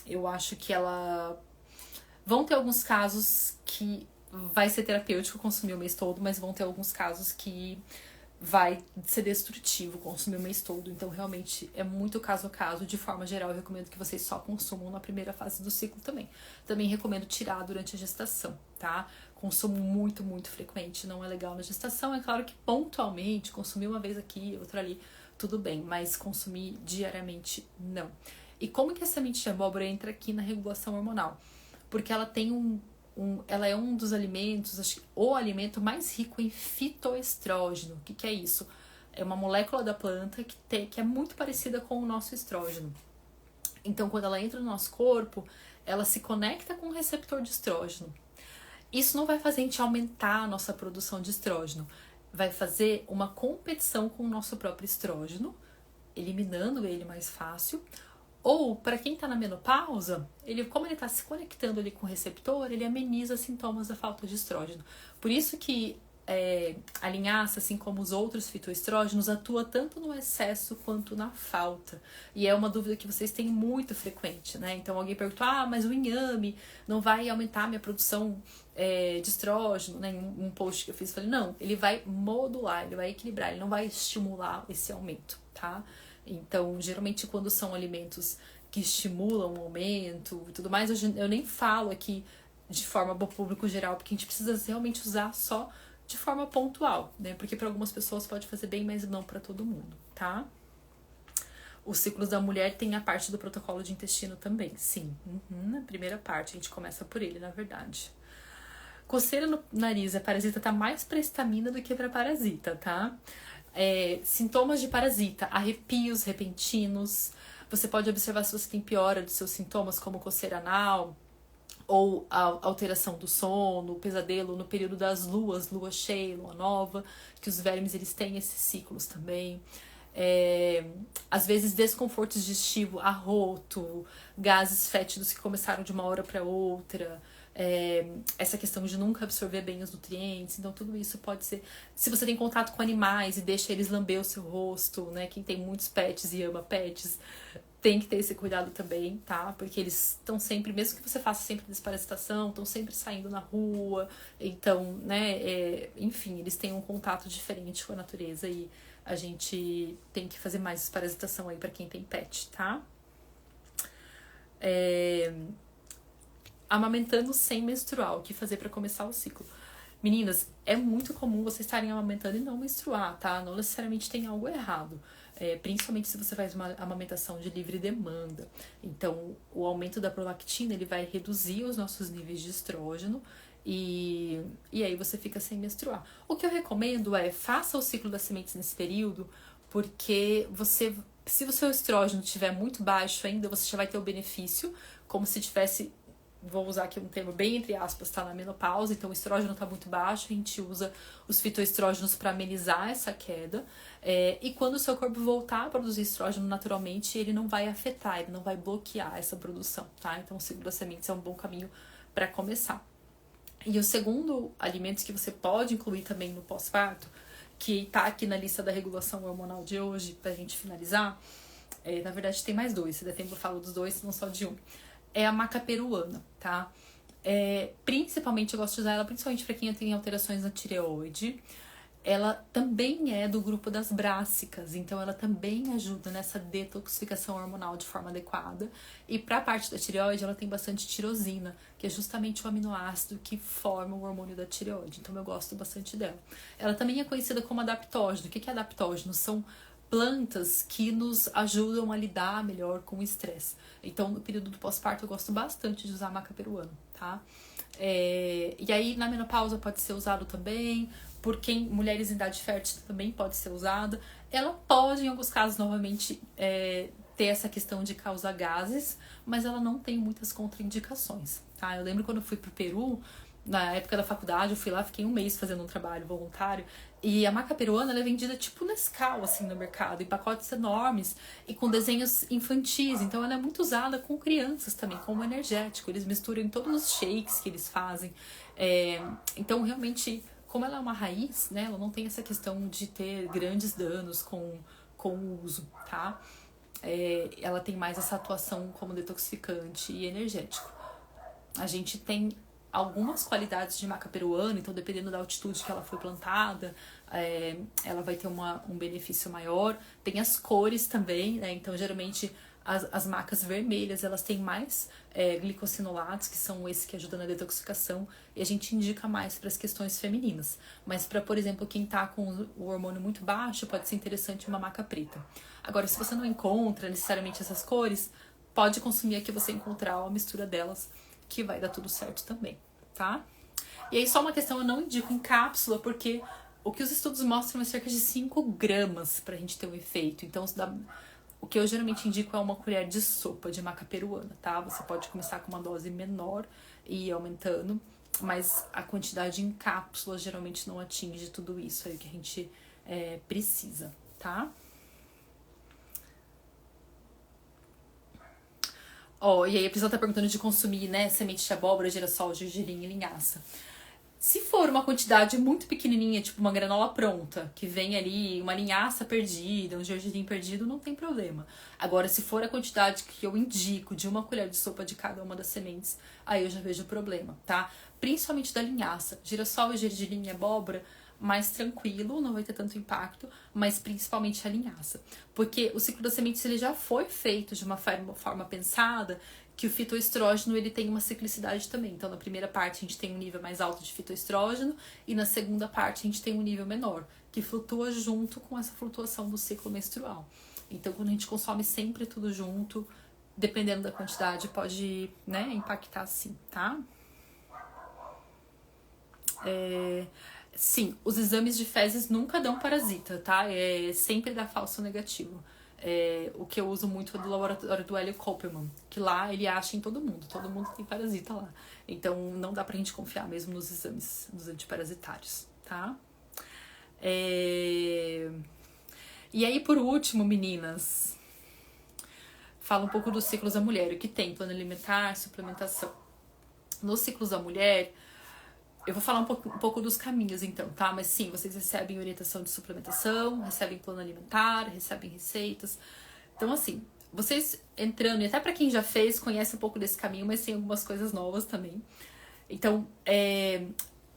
Eu acho que ela... Vão ter alguns casos que vai ser terapêutico consumir o mês todo, mas vão ter alguns casos que vai ser destrutivo consumir o mês todo. Então, realmente, é muito caso a caso. De forma geral, eu recomendo que vocês só consumam na primeira fase do ciclo também. Também recomendo tirar durante a gestação, tá? Consumo muito, muito frequente não é legal na gestação. É claro que pontualmente, consumir uma vez aqui, outra ali, tudo bem. Mas consumir diariamente, não. E como que a semente de abóbora entra aqui na regulação hormonal? Porque ela tem ela é um dos alimentos, acho que o alimento mais rico em fitoestrógeno. O que é isso? É uma molécula da planta que é muito parecida com o nosso estrógeno. Então, quando ela entra no nosso corpo, ela se conecta com o receptor de estrógeno. Isso não vai fazer a gente aumentar a nossa produção de estrógeno. Vai fazer uma competição com o nosso próprio estrógeno, eliminando ele mais fácil. Ou, para quem está na menopausa, como ele está se conectando ali com o receptor, ele ameniza sintomas da falta de estrógeno. Por isso que a linhaça, assim como os outros fitoestrógenos, atua tanto no excesso quanto na falta. E é uma dúvida que vocês têm muito frequente, né? Então alguém pergunta, mas o inhame não vai aumentar a minha produção de estrógeno, né? Em um post que eu fiz, eu falei, não, ele vai modular, ele vai equilibrar, ele não vai estimular esse aumento, tá? Então, geralmente, quando são alimentos que estimulam o aumento e tudo mais, eu nem falo aqui de forma para o público geral, porque a gente precisa realmente usar só de forma pontual, né? Porque para algumas pessoas pode fazer bem, mas não para todo mundo, tá? Os ciclos da mulher tem a parte do protocolo de intestino também, sim. A primeira parte, a gente começa por ele, na verdade. Coceira no nariz, a parasita tá mais pra estamina do que pra parasita, tá? Sintomas de parasita, arrepios repentinos. Você pode observar se você tem piora dos seus sintomas, como coceira anal, ou a alteração do sono, pesadelo no período das luas, lua cheia, lua nova, que os vermes eles têm esses ciclos também. Às vezes desconfortos digestivos, arroto, gases fétidos que começaram de uma hora para outra. Essa questão de nunca absorver bem os nutrientes. Então tudo isso pode ser, se você tem contato com animais e deixa eles lamber o seu rosto, né? Quem tem muitos pets e ama pets tem que ter esse cuidado também, tá? Porque eles estão sempre, mesmo que você faça sempre desparasitação, estão sempre saindo na rua. Então, né, enfim, eles têm um contato diferente com a natureza e a gente tem que fazer mais desparasitação aí pra quem tem pet, tá? Amamentando sem menstruar, o que fazer para começar o ciclo? Meninas, é muito comum vocês estarem amamentando e não menstruar, tá? Não necessariamente tem algo errado. Principalmente se você faz uma amamentação de livre demanda. Então, o aumento da prolactina, ele vai reduzir os nossos níveis de estrógeno e aí você fica sem menstruar. O que eu recomendo faça o ciclo das sementes nesse período, porque se o seu estrógeno estiver muito baixo ainda, você já vai ter o benefício, como se tivesse... Vou usar aqui um termo bem entre aspas, tá na menopausa, então o estrógeno tá muito baixo, a gente usa os fitoestrógenos para amenizar essa queda, e quando o seu corpo voltar a produzir estrógeno naturalmente, ele não vai afetar, ele não vai bloquear essa produção, tá? Então o ciclo das sementes é um bom caminho para começar. E o segundo alimento que você pode incluir também no pós-parto, que tá aqui na lista da regulação hormonal de hoje, pra gente finalizar, na verdade tem mais dois, se der tempo eu falo dos dois, não só de um. É a maca peruana, tá? Principalmente, eu gosto de usar ela principalmente para quem tem alterações na tireoide. Ela também é do grupo das brássicas, então ela também ajuda nessa detoxificação hormonal de forma adequada. E para a parte da tireoide, ela tem bastante tirosina, que é justamente o aminoácido que forma o hormônio da tireoide. Então eu gosto bastante dela. Ela também é conhecida como adaptógeno. O que é adaptógeno? São plantas que nos ajudam a lidar melhor com o estresse. Então, no período do pós-parto, eu gosto bastante de usar maca peruana, tá? E aí, na menopausa pode ser usado também. Por quem, mulheres em idade fértil também pode ser usada. Ela pode, em alguns casos, novamente, ter essa questão de causar gases, mas ela não tem muitas contraindicações, tá? Eu lembro quando eu fui pro Peru, na época da faculdade, eu fui lá, fiquei um mês fazendo um trabalho voluntário, e a maca peruana ela é vendida tipo Nescau, assim, no mercado, em pacotes enormes e com desenhos infantis. Então ela é muito usada com crianças também, como energético. Eles misturam em todos os shakes que eles fazem. Então, realmente, como ela é uma raiz, né, ela não tem essa questão de ter grandes danos com o uso, tá? Ela tem mais essa atuação como detoxificante e energético. A gente tem algumas qualidades de maca peruana, então dependendo da altitude que ela foi plantada, ela vai ter um benefício maior. Tem as cores também, né? Então geralmente as macas vermelhas, elas têm mais glicosinolatos, que são esses que ajudam na detoxificação, e a gente indica mais para as questões femininas. Mas para, por exemplo, quem tá com o hormônio muito baixo, pode ser interessante uma maca preta. Agora, se você não encontra necessariamente essas cores, pode consumir a que você encontrar uma mistura delas, que vai dar tudo certo também, tá? E aí só uma questão, eu não indico em cápsula, porque o que os estudos mostram é cerca de 5 gramas pra gente ter um efeito. Então, o que eu geralmente indico é uma colher de sopa de maca peruana, tá? Você pode começar com uma dose menor e ir aumentando, mas a quantidade em cápsula geralmente não atinge tudo isso aí que a gente precisa, tá? E aí a pessoa tá perguntando de consumir, né, semente de abóbora, girassol, gergelim e linhaça. Se for uma quantidade muito pequenininha, tipo uma granola pronta, que vem ali uma linhaça perdida, um gergelim perdido, não tem problema. Agora, se for a quantidade que eu indico de uma colher de sopa de cada uma das sementes, aí eu já vejo o problema, tá? Principalmente da linhaça. Girassol, gergelim e abóbora, mais tranquilo, não vai ter tanto impacto, mas principalmente a linhaça. Porque o ciclo das sementes ele já foi feito de uma forma pensada que o fitoestrógeno ele tem uma ciclicidade também. Então, na primeira parte a gente tem um nível mais alto de fitoestrógeno e na segunda parte a gente tem um nível menor, que flutua junto com essa flutuação do ciclo menstrual. Então, quando a gente consome sempre tudo junto, dependendo da quantidade, pode, né, impactar sim, tá? Sim, os exames de fezes nunca dão parasita, tá? Sempre dá falso negativo. O que eu uso muito é do laboratório do Hélio Koppelman, que lá ele acha em todo mundo tem parasita lá. Então não dá pra gente confiar mesmo nos exames, nos antiparasitários, tá? E aí, por último, meninas, fala um pouco dos ciclos da mulher, o que tem plano alimentar, suplementação. Nos ciclos da mulher, eu vou falar um pouco dos caminhos, então, tá? Mas sim, vocês recebem orientação de suplementação, recebem plano alimentar, recebem receitas. Então, assim, vocês entrando, e até pra quem já fez, conhece um pouco desse caminho, mas tem algumas coisas novas também. Então,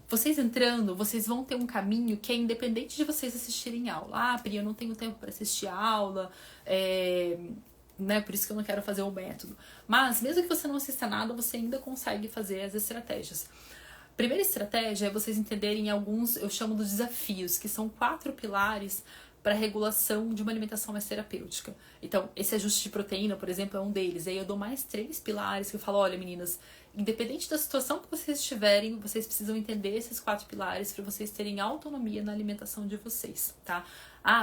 vocês entrando, vocês vão ter um caminho que é independente de vocês assistirem aula. Pri, eu não tenho tempo para assistir aula, né? Por isso que eu não quero fazer o método. Mas, mesmo que você não assista nada, você ainda consegue fazer as estratégias. Primeira estratégia é vocês entenderem alguns, eu chamo de desafios, que são 4 pilares para a regulação de uma alimentação mais terapêutica. Então, esse ajuste de proteína, por exemplo, é um deles. Aí eu dou mais 3 pilares que eu falo, olha, meninas, independente da situação que vocês estiverem, vocês precisam entender esses 4 pilares para vocês terem autonomia na alimentação de vocês, tá?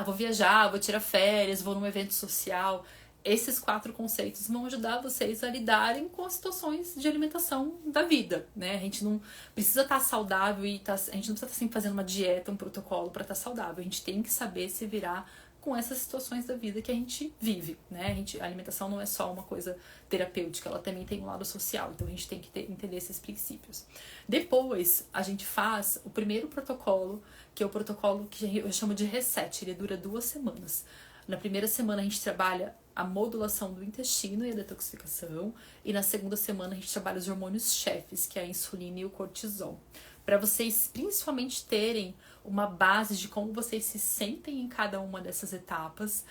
Vou viajar, vou tirar férias, vou num evento social. Esses 4 conceitos vão ajudar vocês a lidarem com as situações de alimentação da vida, né? A gente não precisa estar saudável a gente não precisa estar sempre fazendo uma dieta, um protocolo para estar saudável. A gente tem que saber se virar com essas situações da vida que a gente vive, né? A alimentação não é só uma coisa terapêutica, ela também tem um lado social, então a gente tem que entender esses princípios. Depois, a gente faz o primeiro protocolo, que é o protocolo que eu chamo de reset, ele dura 2 semanas. Na primeira semana a gente trabalha a modulação do intestino e a detoxificação. E na segunda semana a gente trabalha os hormônios chefes, que é a insulina e o cortisol. Para vocês principalmente terem uma base de como vocês se sentem em cada uma dessas etapas.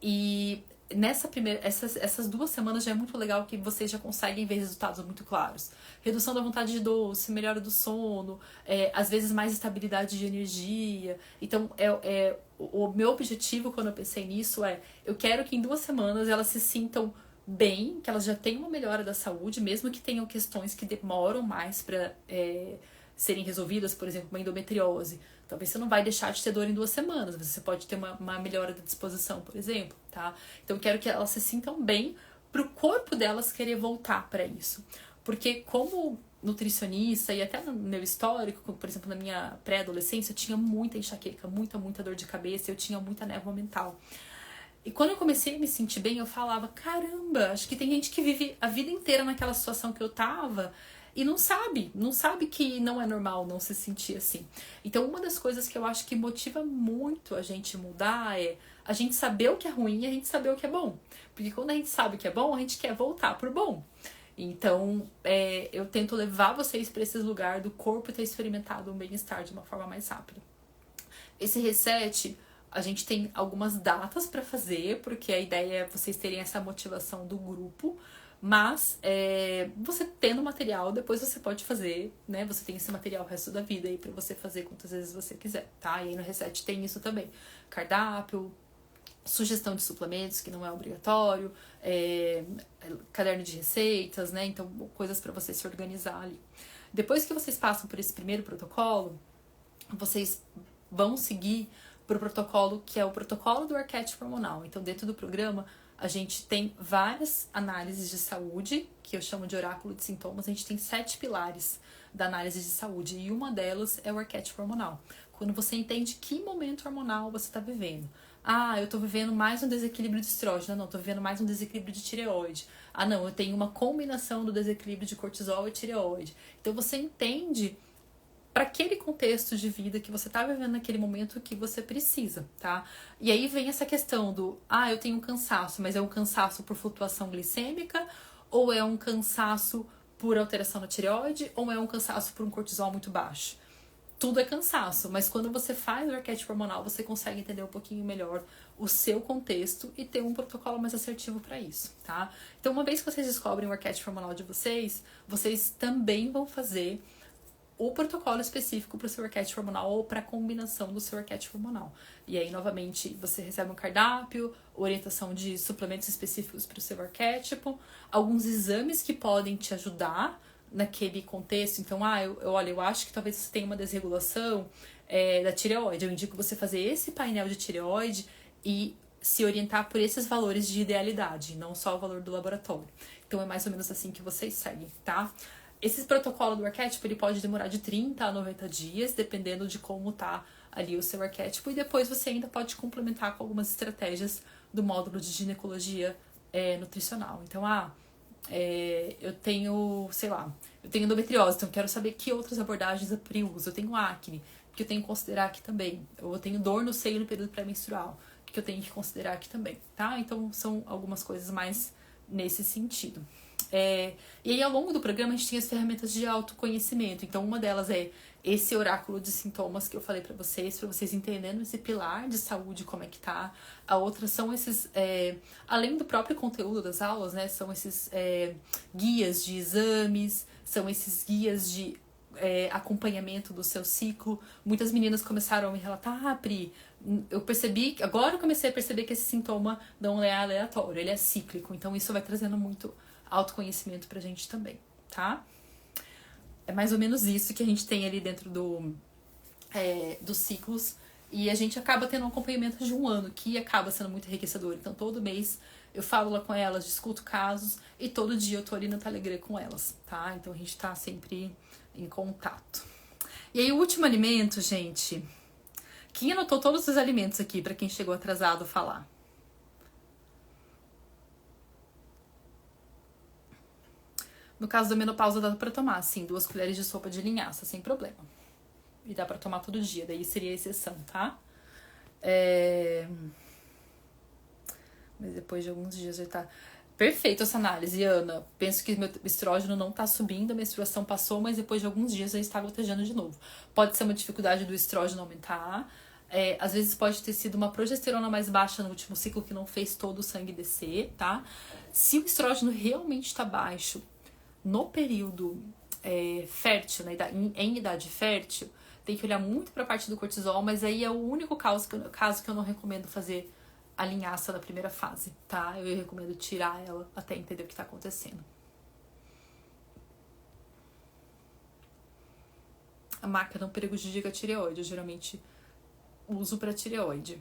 E essas 2 semanas já é muito legal que vocês já conseguem ver resultados muito claros. Redução da vontade de doce, melhora do sono, às vezes mais estabilidade de energia. Então, o meu objetivo quando eu pensei nisso eu quero que em 2 semanas elas se sintam bem, que elas já tenham uma melhora da saúde, mesmo que tenham questões que demoram mais para serem resolvidas, por exemplo, uma endometriose. Talvez você não vai deixar de ter dor em 2 semanas, mas você pode ter uma melhora da disposição, por exemplo, tá? Então eu quero que elas se sintam bem pro corpo delas querer voltar para isso. Porque como nutricionista e até no meu histórico, por exemplo, na minha pré-adolescência, eu tinha muita enxaqueca, muita dor de cabeça, eu tinha muita névoa mental. E quando eu comecei a me sentir bem, eu falava, caramba, acho que tem gente que vive a vida inteira naquela situação que eu tava e não sabe que não é normal não se sentir assim. Então, uma das coisas que eu acho que motiva muito a gente mudar é a gente saber o que é ruim e a gente saber o que é bom. Porque quando a gente sabe o que é bom, a gente quer voltar pro bom. Então, eu tento levar vocês para esse lugar do corpo ter experimentado um bem-estar de uma forma mais rápida. Esse reset, a gente tem algumas datas para fazer, porque a ideia é vocês terem essa motivação do grupo. Mas você tendo material, depois você pode fazer, né? Você tem esse material o resto da vida aí pra você fazer quantas vezes você quiser, tá? E aí no Reset tem isso também. Cardápio, sugestão de suplementos, que não é obrigatório, caderno de receitas, né? Então, coisas pra você se organizar ali. Depois que vocês passam por esse primeiro protocolo, vocês vão seguir pro protocolo que é o protocolo do arquétipo hormonal. Então, dentro do programa, a gente tem várias análises de saúde, que eu chamo de oráculo de sintomas. A gente tem 7 pilares da análise de saúde e uma delas é o arquétipo hormonal. Quando você entende que momento hormonal você está vivendo. Ah, eu tô vivendo mais um desequilíbrio de estrógeno. Não, tô vivendo mais um desequilíbrio de tireoide. Ah, não, eu tenho uma combinação do desequilíbrio de cortisol e tireoide. Então você entende para aquele contexto de vida que você tá vivendo naquele momento que você precisa, tá? E aí vem essa questão do, eu tenho um cansaço, mas é um cansaço por flutuação glicêmica, ou é um cansaço por alteração na tireoide, ou é um cansaço por um cortisol muito baixo? Tudo é cansaço, mas quando você faz o arquétipo hormonal, você consegue entender um pouquinho melhor o seu contexto e ter um protocolo mais assertivo para isso, tá? Então, uma vez que vocês descobrem o arquétipo hormonal de vocês, vocês também vão fazer o protocolo específico para o seu arquétipo hormonal ou para a combinação do seu arquétipo hormonal. E aí, novamente, você recebe um cardápio, orientação de suplementos específicos para o seu arquétipo, alguns exames que podem te ajudar naquele contexto. Então, eu acho que talvez você tenha uma desregulação da tireoide. Eu indico você fazer esse painel de tireoide e se orientar por esses valores de idealidade, não só o valor do laboratório. Então, é mais ou menos assim que vocês seguem, tá? Esse protocolo do arquétipo, ele pode demorar de 30 a 90 dias, dependendo de como tá ali o seu arquétipo. E depois você ainda pode complementar com algumas estratégias do módulo de ginecologia nutricional. Então, eu tenho, eu tenho endometriose, então eu quero saber que outras abordagens eu uso. Eu tenho acne, que eu tenho que considerar aqui também. Eu tenho dor no seio no período pré-menstrual, que eu tenho que considerar aqui também, tá? Então, são algumas coisas mais nesse sentido. E aí, ao longo do programa, a gente tem as ferramentas de autoconhecimento. Então, uma delas é esse oráculo de sintomas que eu falei pra vocês entenderem esse pilar de saúde, como é que tá. A outra são esses, além do próprio conteúdo das aulas, né, são esses guias de exames, são esses guias de acompanhamento do seu ciclo. Muitas meninas começaram a me relatar, Pri, agora eu comecei a perceber que esse sintoma não é aleatório, ele é cíclico. Então, isso vai trazendo muito autoconhecimento pra gente também, tá? É mais ou menos isso que a gente tem ali dentro dos ciclos. E a gente acaba tendo um acompanhamento de 1 ano, que acaba sendo muito enriquecedor. Então, todo mês eu falo lá com elas, discuto casos, e todo dia eu tô ali no Telegram com elas, tá? Então, a gente tá sempre em contato. E aí, o último alimento, gente... Quem anotou todos os alimentos aqui, pra quem chegou atrasado falar? No caso da menopausa, dá pra tomar, sim, 2 colheres de sopa de linhaça, sem problema. E dá pra tomar todo dia, daí seria a exceção, tá? mas depois de alguns dias já tá. Perfeito essa análise, Ana. Penso que meu estrógeno não tá subindo, a menstruação passou, mas depois de alguns dias já está gotejando de novo. Pode ser uma dificuldade do estrógeno aumentar. Às vezes pode ter sido uma progesterona mais baixa no último ciclo que não fez todo o sangue descer, tá? Se o estrógeno realmente está baixo no período fértil, né, em idade fértil, tem que olhar muito para a parte do cortisol, mas aí é o único caso que eu não recomendo fazer a linhaça na primeira fase, tá? Eu recomendo tirar ela até entender o que tá acontecendo. A maca não prejudica a tireoide, eu geralmente uso para tireoide,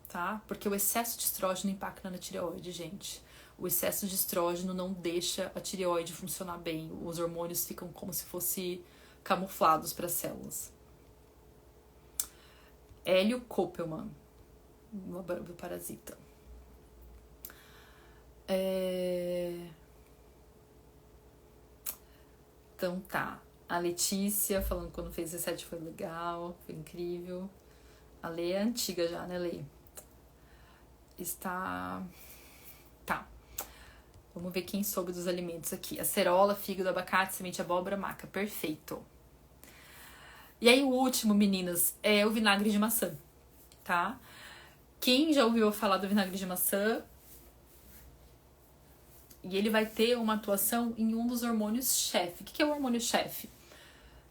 tá? Porque o excesso de estrógeno impacta na tireoide, gente. O excesso de estrógeno não deixa a tireoide funcionar bem. Os hormônios ficam como se fossem camuflados para as células. Hélio Koppelman, do Parasita. Então tá. A Letícia falando que quando fez 17 foi legal, foi incrível. A Lê é antiga já, né, Lê? Tá. Vamos ver quem soube dos alimentos aqui. Acerola, fígado, abacate, semente de abóbora, maca. Perfeito. E aí o último, meninas, é o vinagre de maçã, tá? Quem já ouviu falar do vinagre de maçã? E ele vai ter uma atuação em um dos hormônios-chefe. O que é o hormônio-chefe?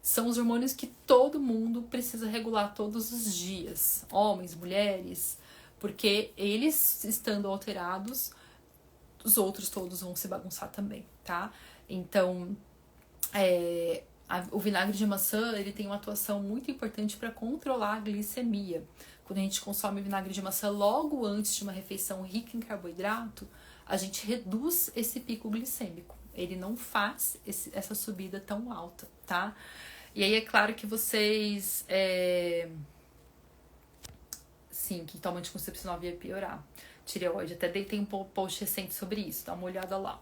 São os hormônios que todo mundo precisa regular todos os dias. Homens, mulheres. Porque eles estando alterados, os outros todos vão se bagunçar também, tá? Então, o vinagre de maçã, ele tem uma atuação muito importante para controlar a glicemia. Quando a gente consome vinagre de maçã logo antes de uma refeição rica em carboidrato, a gente reduz esse pico glicêmico. Ele não faz essa subida tão alta, tá? E aí é claro que vocês... Sim, que toma anticoncepcional vai piorar. Tireoide, até tem um post recente sobre isso, dá uma olhada lá.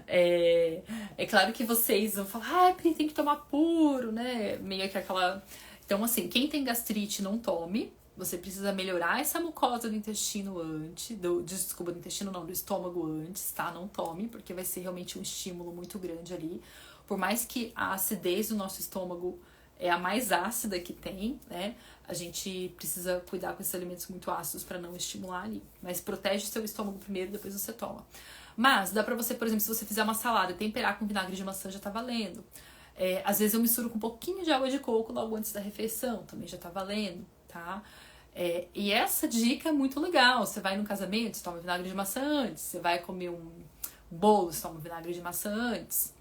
É claro que vocês vão falar, Pri, tem que tomar puro, né? Meio que aquela... Então, assim, quem tem gastrite, não tome. Você precisa melhorar essa mucosa do intestino antes, do intestino não, do estômago antes, tá? Não tome, porque vai ser realmente um estímulo muito grande ali. Por mais que a acidez do nosso estômago é a mais ácida que tem, né? A gente precisa cuidar com esses alimentos muito ácidos para não estimular ali. Mas protege o seu estômago primeiro, depois você toma. Mas dá pra você, por exemplo, se você fizer uma salada e temperar com vinagre de maçã, já tá valendo. Às vezes eu misturo com um pouquinho de água de coco logo antes da refeição, também já tá valendo, tá? E essa dica é muito legal. Você vai num casamento, você toma vinagre de maçã antes. Você vai comer um bolo, você toma vinagre de maçã antes,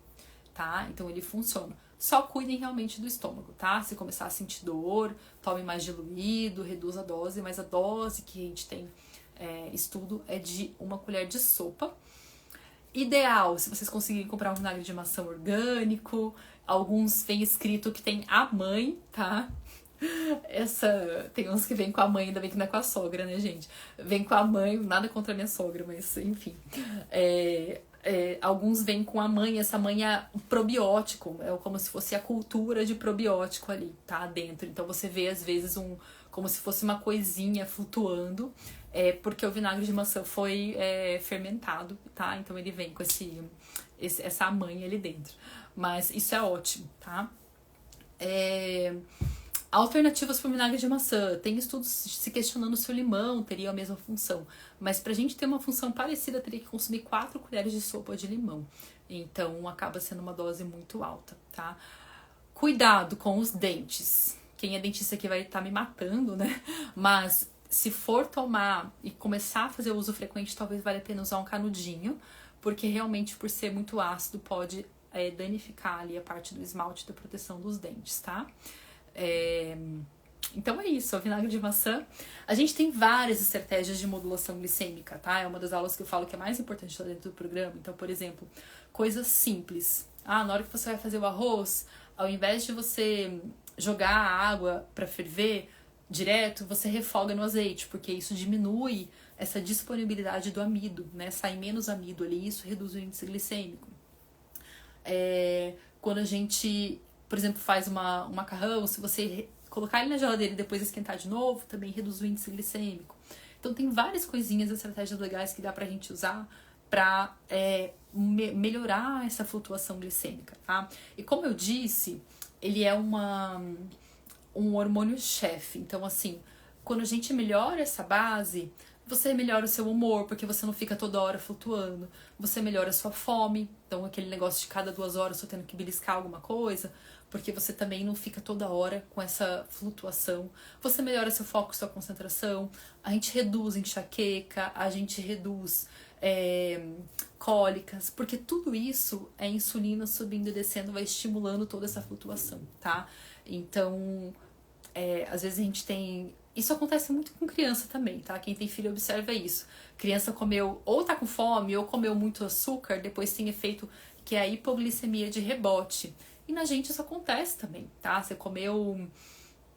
tá? Então ele funciona. Só cuidem realmente do estômago, tá? Se começar a sentir dor, tome mais diluído, reduz a dose, mas a dose que a gente tem estudo é de 1 colher de sopa. Ideal, se vocês conseguirem comprar um vinagre de maçã orgânico, alguns vem escrito que tem a mãe, tá? Tem uns que vem com a mãe, ainda bem que não é com a sogra, né, gente? Vem com a mãe, nada contra a minha sogra, mas enfim. Alguns vêm com a mãe, essa mãe é probiótico, é como se fosse a cultura de probiótico ali, tá? Dentro. Então você vê, às vezes, como se fosse uma coisinha flutuando, porque o vinagre de maçã foi fermentado, tá? Então ele vem com essa mãe ali dentro. Mas isso é ótimo, tá? Alternativas para o vinagre de maçã. Tem estudos se questionando se o limão teria a mesma função. Mas para a gente ter uma função parecida, teria que consumir 4 colheres de sopa de limão. Então acaba sendo uma dose muito alta, tá? Cuidado com os dentes. Quem é dentista aqui vai estar me matando, né? Mas se for tomar e começar a fazer uso frequente, talvez valha a pena usar um canudinho. Porque realmente, por ser muito ácido, pode danificar ali a parte do esmalte da proteção dos dentes, tá? Então é isso, o vinagre de maçã. A gente tem várias estratégias de modulação glicêmica, tá? É uma das aulas que eu falo que é mais importante lá dentro do programa. Então, por exemplo, coisas simples. Na hora que você vai fazer o arroz, ao invés de você jogar a água para ferver direto, você refoga no azeite, porque isso diminui essa disponibilidade do amido, né? Sai menos amido ali, e isso reduz o índice glicêmico. Quando a gente, por exemplo, faz um macarrão, se você colocar ele na geladeira e depois esquentar de novo, também reduz o índice glicêmico. Então tem várias coisinhas, estratégias legais que dá pra gente usar pra melhorar essa flutuação glicêmica, tá? E como eu disse, ele é um hormônio-chefe. Então, assim, quando a gente melhora essa base, você melhora o seu humor, porque você não fica toda hora flutuando. Você melhora a sua fome. Então, aquele negócio de cada 2 horas eu tendo que beliscar alguma coisa, porque você também não fica toda hora com essa flutuação. Você melhora seu foco, sua concentração. A gente reduz enxaqueca, a gente reduz cólicas, porque tudo isso é insulina subindo e descendo, vai estimulando toda essa flutuação, tá? Então, às vezes a gente tem... Isso acontece muito com criança também, tá? Quem tem filho observa isso. Criança comeu, ou tá com fome, ou comeu muito açúcar, depois tem efeito que é a hipoglicemia de rebote. E na gente isso acontece também, tá? Você comeu,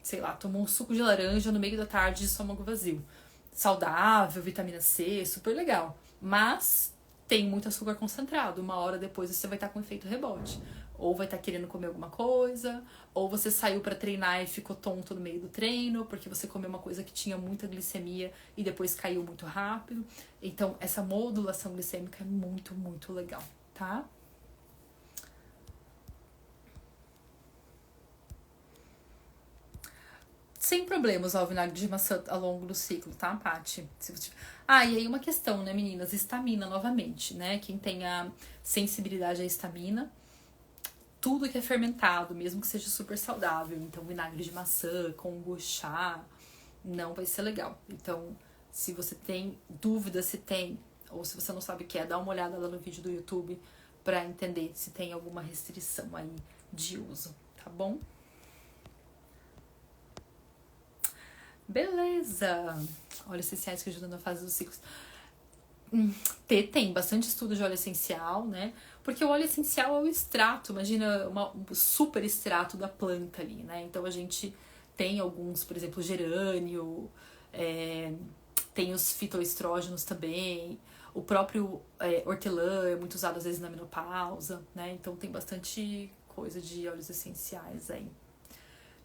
sei lá, tomou um suco de laranja no meio da tarde de estômago vazio. Saudável, vitamina C, super legal. Mas tem muito açúcar concentrado. 1 hora depois você vai estar com efeito rebote. Ou vai estar querendo comer alguma coisa, ou você saiu para treinar e ficou tonto no meio do treino, porque você comeu uma coisa que tinha muita glicemia e depois caiu muito rápido. Então, essa modulação glicêmica é muito, muito legal, tá? Sem problemas ao vinagre de maçã ao longo do ciclo, tá, Paty? E aí uma questão, né, meninas? Estamina, novamente, né? Quem tem a sensibilidade à estamina, tudo que é fermentado, mesmo que seja super saudável, então vinagre de maçã, kombucha, não vai ser legal. Então, se você tem dúvida se tem, ou se você não sabe o que é, dá uma olhada lá no vídeo do YouTube pra entender se tem alguma restrição aí de uso, tá bom? Beleza! Óleos essenciais que ajudam na fase dos ciclos. Tem bastante estudo de óleo essencial, né? Porque o óleo essencial é o extrato, imagina um super extrato da planta ali, né? Então a gente tem alguns, por exemplo, gerânio, tem os fitoestrógenos também, o próprio hortelã é muito usado às vezes na menopausa, né? Então tem bastante coisa de óleos essenciais aí.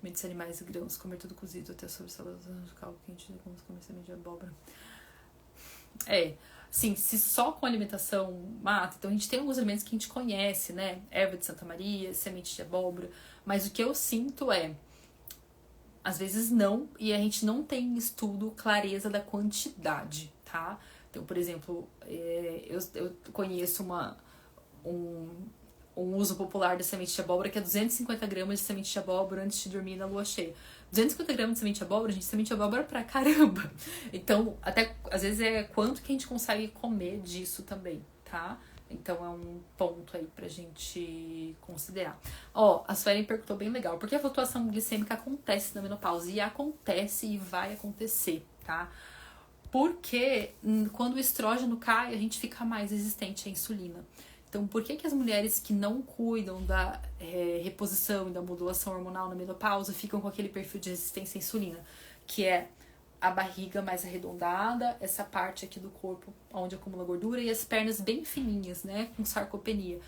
Sementes animais e grãos, comer tudo cozido, até sobre saladas de caldo quente, como comer semente de abóbora. Sim, se só com alimentação mata, então a gente tem alguns alimentos que a gente conhece, né? Erva de Santa Maria, semente de abóbora, mas o que eu sinto às vezes não, e a gente não tem estudo, clareza da quantidade, tá? Então, por exemplo, eu conheço um uso popular da semente de abóbora, que é 250 gramas de semente de abóbora antes de dormir na lua cheia. 250 gramas de semente de abóbora, gente, semente de abóbora pra caramba. Então, até, às vezes quanto que a gente consegue comer disso também, tá? Então, é um ponto aí pra gente considerar. A Suelen perguntou bem legal, por que a flutuação glicêmica acontece na menopausa? E acontece e vai acontecer, tá? Porque quando o estrógeno cai, a gente fica mais resistente à insulina. Então, por que as mulheres que não cuidam da reposição e da modulação hormonal na menopausa ficam com aquele perfil de resistência à insulina? Que é a barriga mais arredondada, essa parte aqui do corpo onde acumula gordura e as pernas bem fininhas, né, com sarcopenia.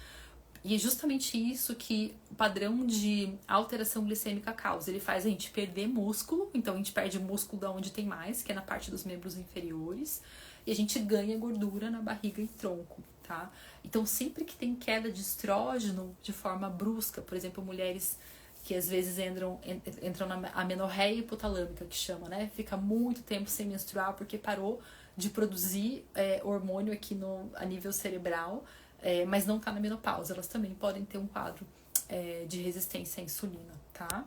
E é justamente isso que o padrão de alteração glicêmica causa. Ele faz a gente perder músculo, então a gente perde músculo da onde tem mais, que é na parte dos membros inferiores, e a gente ganha gordura na barriga e tronco, tá? Então, sempre que tem queda de estrógeno de forma brusca, por exemplo, mulheres que às vezes entram na amenorreia hipotalâmica, que chama, né? Fica muito tempo sem menstruar porque parou de produzir hormônio aqui a nível cerebral, mas não tá na menopausa. Elas também podem ter um quadro de resistência à insulina, tá?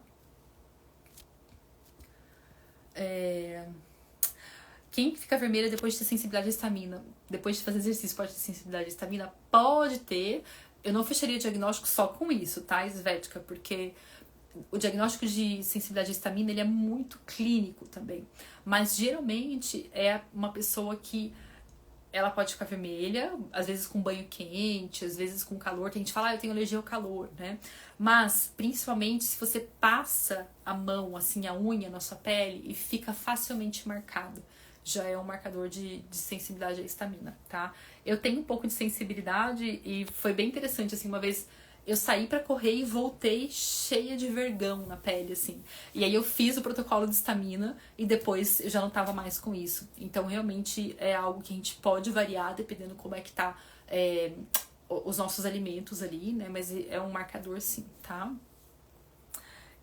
Quem fica vermelha depois de ter sensibilidade à histamina, depois de fazer exercício, pode ter sensibilidade à histamina? Pode ter. Eu não fecharia o diagnóstico só com isso, tá, Svética? Porque o diagnóstico de sensibilidade à histamina, ele é muito clínico também. Mas, geralmente, é uma pessoa que ela pode ficar vermelha, às vezes com banho quente, às vezes com calor. Tem gente que fala, eu tenho alergia ao calor, né? Mas, principalmente, se você passa a mão, assim, a unha na sua pele e fica facilmente marcado, já é um marcador de sensibilidade à histamina, tá? Eu tenho um pouco de sensibilidade e foi bem interessante, assim, uma vez eu saí pra correr e voltei cheia de vergão na pele, assim. E aí eu fiz o protocolo de estamina e depois eu já não tava mais com isso. Então, realmente é algo que a gente pode variar dependendo como é que tá os nossos alimentos ali, né? Mas é um marcador sim, tá?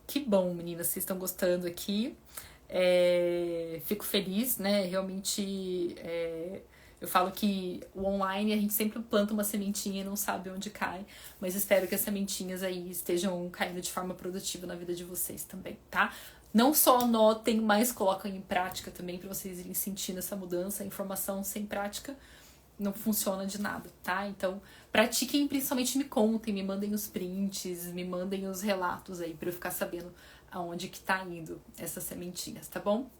Que bom, meninas, vocês estão gostando aqui. Fico feliz, né? Realmente, eu falo que o online a gente sempre planta uma sementinha e não sabe onde cai, mas espero que as sementinhas aí estejam caindo de forma produtiva na vida de vocês também, tá? Não só anotem, mas coloquem em prática também para vocês irem sentindo essa mudança. A informação sem prática não funciona de nada, tá? Então, pratiquem, principalmente me contem, me mandem os prints, me mandem os relatos aí pra eu ficar sabendo aonde que tá indo essas sementinhas, tá bom?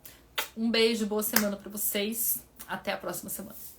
Um beijo, boa semana pra vocês. Até a próxima semana.